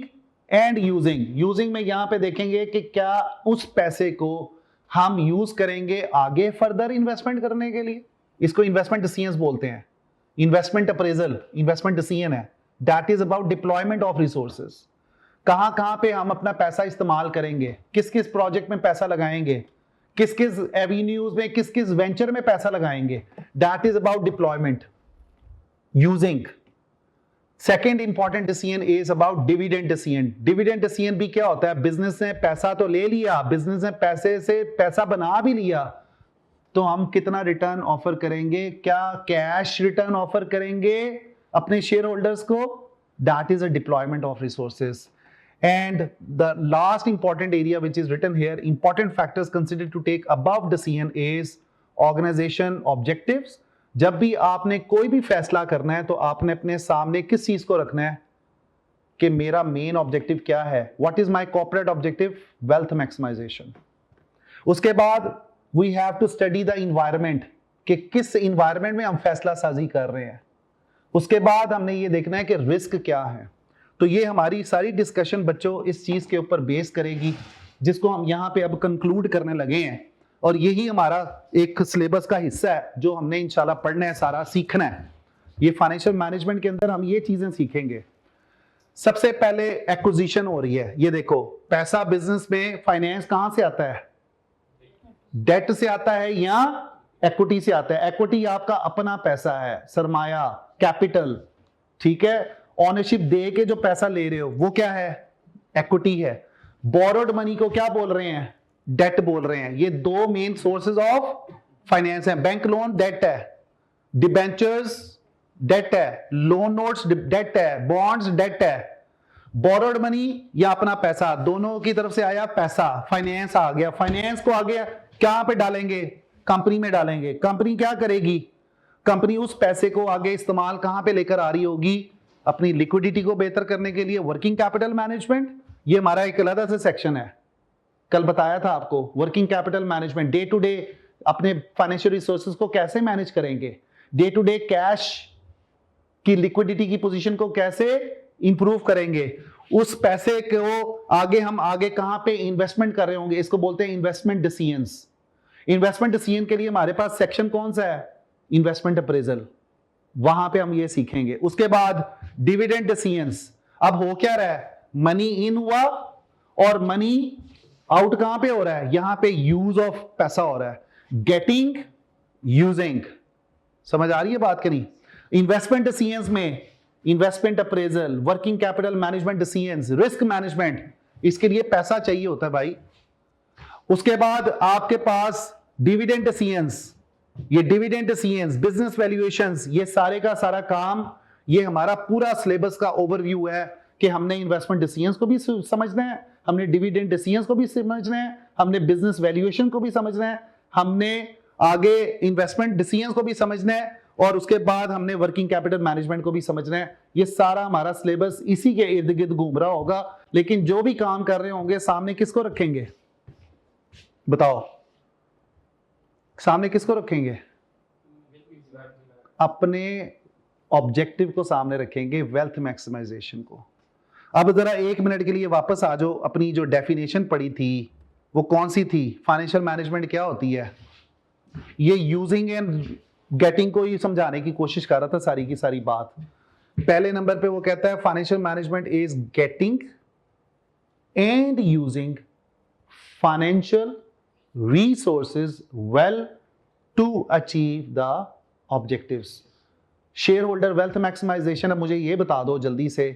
एंड यूजिंग। यूजिंग में यहां पे देखेंगे कि क्या उस पैसे को हम यूज करेंगे आगे फर्दर इन्वेस्टमेंट करने के लिए। इसको इन्वेस्टमेंट डिसीजंस बोलते हैं। इन्वेस्टमेंट अप्रेजल इन्वेस्टमेंट डिसीजन है, that is about deployment of resources. कहां पे हम अपना पैसा इस्तेमाल करेंगे, किस किस प्रोजेक्ट में पैसा लगाएंगे, किस किस एवेन्यूज में, किस किस वेंचर में पैसा लगाएंगे, that is about deployment, using. Second important decision is about dividend decision. Dividend decision भी क्या होता है, बिजनेस ने पैसा तो ले लिया, बिजनेस ने पैसे से पैसा बना भी लिया, तो हम कितना रिटर्न ऑफर करेंगे, क्या कैश रिटर्न ऑफर करेंगे अपने शेयर होल्डर्स को, that is a deployment of resources. And the last important area which is written here, important factors considered to take above decision is organization objectives. जब भी आपने कोई भी फैसला करना है तो आपने अपने सामने किस चीज को रखना है कि मेरा मेन ऑब्जेक्टिव क्या है, what is my corporate objective, wealth maximisation. उसके बाद we have to study the environment, कि किस इन्वायरमेंट में हम फैसला साजी कर रहे हैं। उसके बाद हमने ये देखना है कि रिस्क क्या है। तो ये हमारी सारी डिस्कशन बच्चों इस चीज के ऊपर बेस करेगी, जिसको हम यहाँ पे अब कंक्लूड करने लगे हैं। और यही हमारा एक सिलेबस का हिस्सा है जो हमने इंशाल्लाह पढ़ना है, सारा सीखना है। ये फाइनेंशियल मैनेजमेंट के अंदर हम ये चीजें सीखेंगे। सबसे पहले एक्विजिशन हो रही है। ये देखो, पैसा बिजनेस में फाइनेंस कहां से आता है, डेट से आता है या इक्विटी से आता है। इक्विटी आपका अपना पैसा है, सरमाया, कैपिटल, ठीक है। ओनरशिप दे के जो पैसा ले रहे हो वो क्या है, इक्विटी है। बोरोड मनी को क्या बोल रहे हैं, डेट बोल रहे हैं। ये दो मेन सोर्सेज ऑफ फाइनेंस हैं। बैंक लोन डेट है, डिबेंचर्स डेट है, लोन नोट्स डेट है, बॉन्ड्स डेट है। बोरोड मनी या अपना पैसा, दोनों की तरफ से आया पैसा, फाइनेंस आ गया। फाइनेंस को आगे कहां पे डालेंगे, कंपनी में डालेंगे। कंपनी क्या करेगी, कंपनी उस पैसे को आगे इस्तेमाल कहां पे लेकर आ रही होगी, अपनी लिक्विडिटी को बेहतर करने के लिए, वर्किंग कैपिटल मैनेजमेंट। ये हमारा एक अलग से सेक्शन है, कल बताया था आपको। Working capital management, day to day अपने फाइनेंशियल रिसोर्सेज को कैसे मैनेज करेंगे, डे टू डे कैश की लिक्विडिटी की पोजीशन को कैसे इंप्रूव करेंगे, उस पैसे को आगे हम आगे कहां पे इन्वेस्टमेंट कर रहे होंगे, इसको बोलते हैं इन्वेस्टमेंट डिसीजंस। इन्वेस्टमेंट डिसीजन के लिए हमारे पास सेक्शन कौन सा है, इन्वेस्टमेंट अप्रेजल, वहां पे हम ये सीखेंगे। उसके बाद डिविडेंड डिसीजंस। अब हो क्या रहा है, मनी इन हुआ और मनी आउट कहां पे हो रहा है, यहां पे यूज ऑफ पैसा हो रहा है, गेटिंग, यूजिंग। समझ आ रही है बात कि नहीं। इन्वेस्टमेंट डिसीजंस में investment appraisal, working capital management decisions, risk management, इसके लिए पैसा चाहिए होता है भाई। उसके बाद आपके पास डिविडेंड डिसीजंस, ये डिविडेंड डिसीजंस, बिजनेस वैल्यूएशंस, ये सारे का सारा काम, ये हमारा पूरा सिलेबस का ओवरव्यू है कि हमने इन्वेस्टमेंट डिसीजंस को भी समझना है, हमने डिविडेंड डिसीजंस को भी समझना है, हमने बिजनेस वैल्यूएशन को भी समझना है, हमने आगे इन्वेस्टमेंट डिसीजंस को भी समझना है, और उसके बाद हमने वर्किंग कैपिटल मैनेजमेंट को भी समझना है। ये सारा हमारा सिलेबस इसी के इर्द गिर्द घूम रहा होगा। लेकिन जो भी काम कर रहे होंगे सामने किसको रखेंगे, बताओ, सामने किसको रखेंगे, अपने ऑब्जेक्टिव को सामने रखेंगे, वेल्थ मैक्सिमाइजेशन को। अब जरा एक मिनट के लिए वापस आ जाओ, अपनी जो डेफिनेशन पढ़ी थी वो कौन सी थी, फाइनेंशियल मैनेजमेंट क्या होती है। ये यूजिंग एंड गेटिंग को ही समझाने की कोशिश कर रहा था सारी की सारी बात। पहले नंबर पे वो कहता है financial management is getting and using financial resources well to achieve the objectives. Shareholder wealth maximisation, अब मुझे ये बता दो जल्दी से,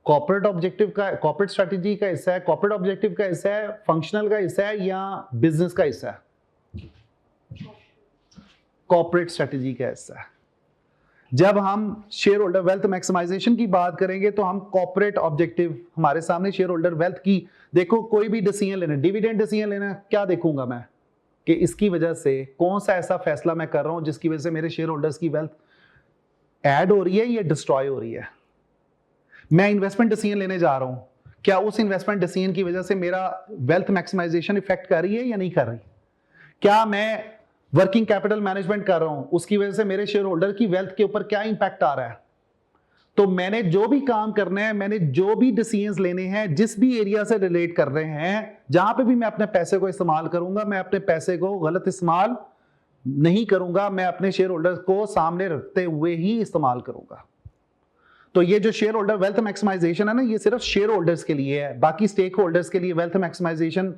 कॉर्पोरेट ऑब्जेक्टिव का, कॉर्पोरेट स्ट्रेटजी का हिस्सा है, कॉर्पोरेट ऑब्जेक्टिव का हिस्सा है, फंक्शनल का हिस्सा है या बिजनेस का हिस्सा है? कॉर्पोरेट स्ट्रेटजी का हिस्सा है। जब हम शेयर होल्डर वेल्थ मैक्सिमाइजेशन की बात करेंगे तो हम कॉर्पोरेट ऑब्जेक्टिव, हमारे सामने शेयर होल्डर वेल्थ की, देखो कोई भी डिसीजन लेना, डिविडेंड डिसीजन लेना, क्या देखूंगा मैं कि इसकी वजह से कौन सा ऐसा फैसला मैं कर रहा हूं जिसकी वजह से मेरे शेयर होल्डर्स की वेल्थ ऐड हो रही है या डिस्ट्रॉय हो रही है। मैं इन्वेस्टमेंट डिसीजन लेने जा रहा हूं, क्या उस इन्वेस्टमेंट डिसीजन की वजह से मेरा वेल्थ मैक्सिमाइजेशन इफेक्ट कर रही है या नहीं कर रही? क्या मैं वर्किंग कैपिटल मैनेजमेंट कर रहा हूं, उसकी वजह से मेरे शेयर होल्डर की वेल्थ के ऊपर क्या इंपैक्ट आ रहा है? तो मैंने जो भी काम करना है, मैंने जो भी डिसीजंस लेने हैं, जिस भी एरिया से रिलेट कर रहे हैं, जहां पे भी मैं अपने पैसे को इस्तेमाल करूंगा, मैं अपने पैसे को गलत इस्तेमाल नहीं करूंगा, मैं अपने शेयर होल्डर को सामने रखते हुए ही इस्तेमाल करूंगा। तो ये जो शेयर होल्डर वेल्थ मैक्सिमाइजेशन है ना, ये सिर्फ शेयर होल्डर्स के लिए है, बाकी स्टेक होल्डर्स के लिए वेल्थ मैक्सिमाइजेशन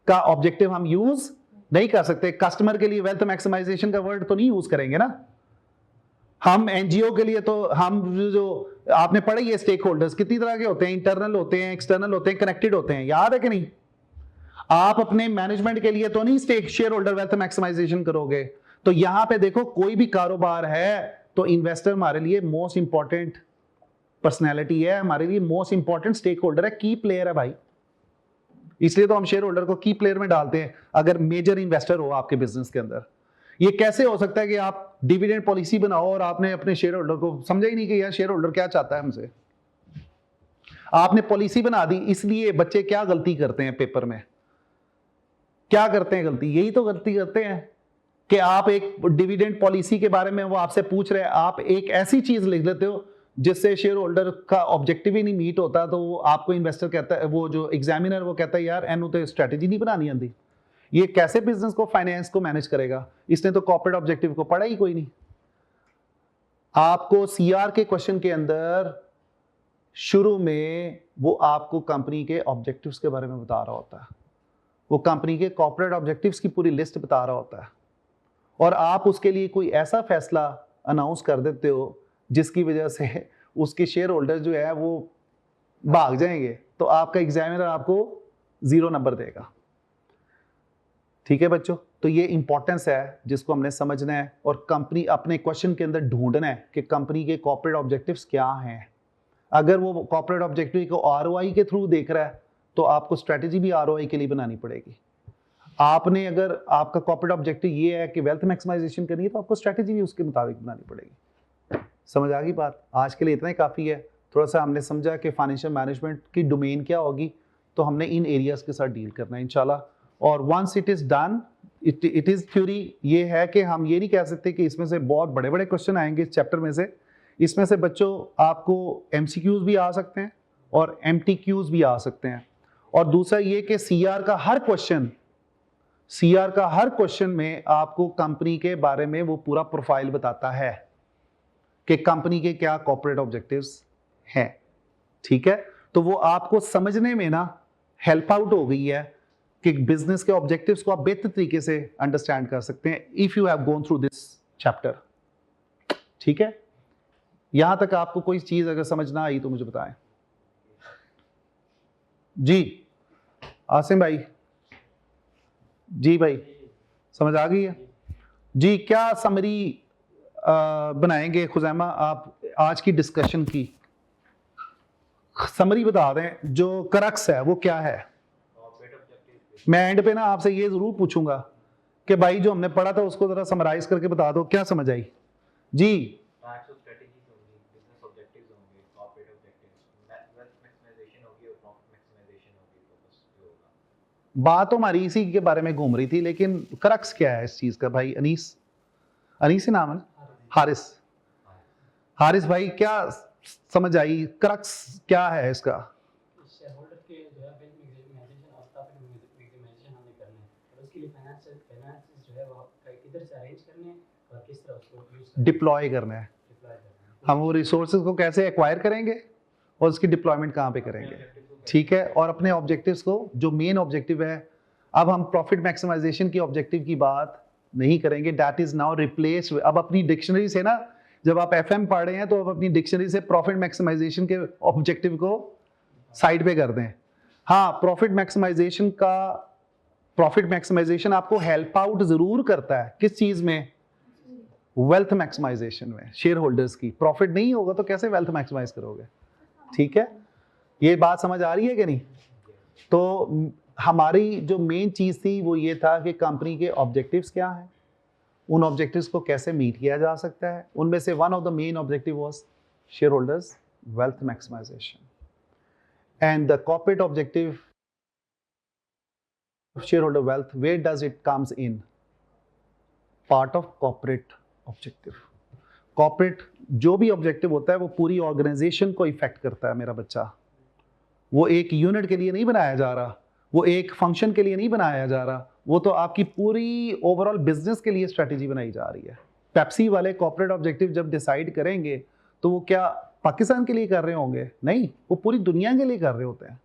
का ऑब्जेक्टिव हम यूज नहीं कर सकते। कस्टमर के लिए वेल्थ मैक्सिमाइजेशन का वर्ड तो नहीं यूज करेंगे ना हम। एनजीओ के लिए तो हम, जो आपने पढ़े ये स्टेक होल्डर्स कितनी तरह के होते हैं, इंटरनल होते हैं, एक्सटर्नल होते हैं, कनेक्टेड होते हैं, याद है कि नहीं? आप अपने मैनेजमेंट के लिए तो नहीं stake shareholder wealth maximisation करोगे। तो यहां पे देखो, कोई भी कारोबार है तो इन्वेस्टर हमारे लिए मोस्ट इंपॉर्टेंट पर्सनैलिटी है, हमारे लिए मोस्ट इंपॉर्टेंट स्टेक होल्डर है, की प्लेयर है भाई। इसलिए तो हम शेयर होल्डर को की प्लेयर में डालते हैं अगर मेजर इन्वेस्टर हो आपके बिजनेस के अंदर। ये कैसे हो सकता है कि आप डिविडेंड पॉलिसी बनाओ और आपने अपने शेयर होल्डर को समझा ही नहीं कि यार शेयर होल्डर क्या चाहता है हमसे। आपने पॉलिसी बना दी, इसलिए बच्चे क्या गलती करते हैं पेपर में, क्या करते हैं गलती, यही तो गलती करते हैं कि आप एक डिविडेंड पॉलिसी के बारे में वो आपसे पूछ रहे हैं, आप एक ऐसी चीज लिख लेते हो जिससे शेयर होल्डर का ऑब्जेक्टिव ही नहीं मीट होता, तो वो आपको इन्वेस्टर कहता है, वो जो एग्जामिनर वो कहता है यार एनु तो स्ट्रेटेजी नहीं बनानी आती, ये कैसे बिजनेस को फाइनेंस को मैनेज करेगा, इसने तो कॉर्पोरेट ऑब्जेक्टिव को पढ़ा ही कोई नहीं। आपको सीआर के क्वेश्चन के अंदर शुरू में वो आपको कंपनी के ऑब्जेक्टिव्स के बारे में बता रहा होता है, वो कंपनी के कॉर्पोरेट ऑब्जेक्टिव्स की पूरी लिस्ट बता रहा होता है, और आप उसके लिए कोई ऐसा फैसला अनाउंस कर देते हो जिसकी वजह से उसके शेयर होल्डर जो है वो भाग जाएंगे, तो आपका एग्जामिनर आपको 0 नंबर देगा। ठीक है बच्चों, तो ये इंपॉर्टेंस है जिसको हमने समझना है, और कंपनी अपने क्वेश्चन के अंदर ढूंढना है कि कंपनी के कॉर्पोरेट ऑब्जेक्टिव्स क्या हैं। अगर वो कॉर्पोरेट ऑब्जेक्टिव को आरओआई के थ्रू देख रहा है तो आपको स्ट्रेटेजी भी आरओआई के लिए बनानी पड़ेगी। आपने, अगर आपका कॉर्पोरेट ऑब्जेक्टिव ये है कि वेल्थ मैक्सिमाइजेशन करनी है तो आपको स्ट्रेटेजी भी उसके मुताबिक बनानी पड़ेगी। समझ आ गई बात? आज के लिए इतना ही काफ़ी है। थोड़ा सा हमने समझा कि फाइनेंशियल मैनेजमेंट की डोमेन क्या होगी, तो हमने इन एरियाज के साथ डील करना है इंशाल्लाह। और once it is done, it is theory, ये है कि हम ये नहीं कह सकते कि इसमें से बहुत बड़े बड़े क्वेश्चन आएंगे इस चैप्टर में से। इसमें से बच्चों आपको एमसीक्यूज भी आ सकते हैं और एमटीक्यूज भी आ सकते हैं। और दूसरा ये कि सीआर का हर क्वेश्चन में आपको कंपनी के बारे में वो पूरा प्रोफाइल बताता है कि कंपनी के क्या कॉर्पोरेट ऑब्जेक्टिव्स हैं। ठीक है, तो वो आपको समझने में ना हेल्प आउट हो गई है कि बिजनेस के ऑब्जेक्टिव्स को आप बेहतर तरीके से अंडरस्टैंड कर सकते हैं if you have gone through this chapter. ठीक है, यहां तक आपको कोई चीज अगर समझ ना आई तो मुझे बताएं। जी आसिम भाई, जी भाई समझ आ गई है जी? क्या समरी बनाएंगे खुजैमा आप आज की डिस्कशन की? समरी बता दें, जो करक्स है वो क्या है। मैं एंड पे ना आपसे ये जरूर पूछूंगा कि भाई जो हमने पढ़ा था उसको जरा समराइज करके बता दो, क्या समझ आई जी? बात तो हमारी इसी के बारे में घूम रही थी, लेकिन करक्स क्या है इस चीज का? भाई अनीस ही नाम है ना? हारिस भाई क्या समझ आई? करक्स क्या है इसका? डिप्लॉय करना है। हम वो रिसोर्सेज को कैसे एक्वायर करेंगे और उसकी डिप्लॉयमेंट कहाँ पे करेंगे। ठीक है, और अपने ऑब्जेक्टिव्स को, जो मेन ऑब्जेक्टिव है अब हम प्रॉफिट मैक्सिमाइजेशन की ऑब्जेक्टिव की बात नहीं करेंगे, दैट इज नाउ रिप्लेस। अब अपनी डिक्शनरी से ना, जब आप एफएम पढ़ रहे हैं तो अब अपनी डिक्शनरी से प्रॉफिट मैक्सिमाइजेशन के ऑब्जेक्टिव को साइड पे कर दें। हाँ, प्रॉफिट मैक्सिमाइजेशन आपको हेल्प आउट जरूर करता है। किस चीज में? वेल्थ मैक्सिमाइजेशन में। शेयर होल्डर्स की प्रॉफिट नहीं होगा तो कैसे वेल्थ मैक्सिमाइज करोगे? ठीक है, ये बात समझ आ रही है कि नहीं? तो हमारी जो मेन चीज थी वो ये था कि कंपनी के ऑब्जेक्टिव्स क्या हैं, उन ऑब्जेक्टिव्स को कैसे मीट किया जा सकता है। उनमें से one of the main objective was shareholders wealth maximisation and the corporate objective shareholder wealth, where does it comes in? Part of corporate objective. Corporate जो भी ऑब्जेक्टिव होता है वो पूरी ऑर्गेनाइजेशन को इफेक्ट करता है मेरा बच्चा। वो एक यूनिट के लिए नहीं बनाया जा रहा, वो एक फंक्शन के लिए नहीं बनाया जा रहा, वो तो आपकी पूरी ओवरऑल बिजनेस के लिए स्ट्रेटेजी बनाई जा रही है। पेप्सी वाले कॉर्पोरेट ऑब्जेक्टिव जब डिसाइड करेंगे तो वो क्या पाकिस्तान के लिए कर रहे होंगे? नहीं, वो पूरी दुनिया के लिए कर रहे होते हैं।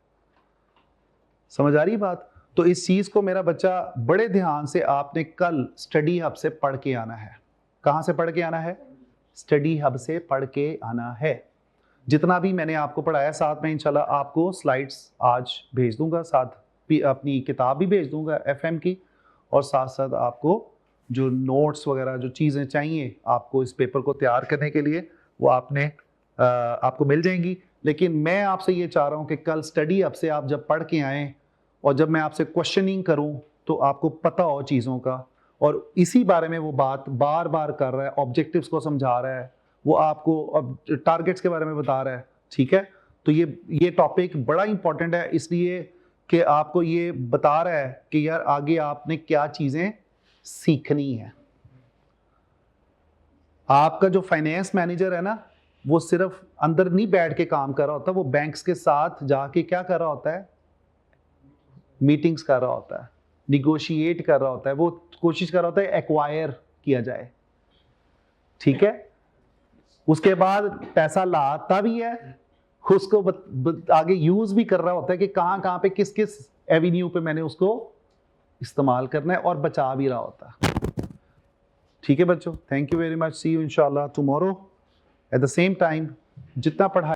समझ आ रही बात? तो इस चीज को मेरा बच्चा बड़े ध्यान से आपने कल स्टडी हब से पढ़ के आना है। कहां से पढ़ के आना है? स्टडी हब से पढ़ के आना है। जितना भी मैंने आपको पढ़ाया, साथ में इंशाल्लाह आपको स्लाइड्स आज भेज दूंगा, साथ भी अपनी किताब भी भेज दूंगा एफएम की, और साथ साथ आपको जो नोट्स वगैरह जो चीज़ें चाहिए आपको इस पेपर को तैयार करने के लिए वो आपको मिल जाएंगी। लेकिन मैं आपसे ये चाह रहा हूँ कि कल स्टडी हब से आप जब पढ़ के आएँ और जब मैं आपसे क्वेश्चनिंग करूं तो आपको पता हो चीज़ों का, और इसी बारे में वो बात बार बार कर रहा है, ऑब्जेक्टिव्स को समझा रहा है, वो आपको अब टारगेट्स के बारे में बता रहा है। ठीक है, तो ये टॉपिक बड़ा इंपॉर्टेंट है, इसलिए कि आपको ये बता रहा है कि यार आगे आपने क्या चीज़ें सीखनी है। आपका जो फाइनेंस मैनेजर है ना, वो सिर्फ अंदर नहीं बैठ के काम कर रहा होता, वो बैंक्स के साथ जाके क्या कर रहा होता है? मीटिंग्स कर रहा होता है, निगोशिएट कर रहा होता है, वो कोशिश कर रहा होता है एक्वायर किया जाए। ठीक है, उसके बाद पैसा लाता भी है, उसको आगे यूज भी कर रहा होता है कि कहां कहां पे किस किस एवेन्यू पे मैंने उसको इस्तेमाल करना है, और बचा भी रहा होता है। ठीक है बच्चों, thank you very much, see you इंशाल्लाह tomorrow at the same time. जितना पढ़ा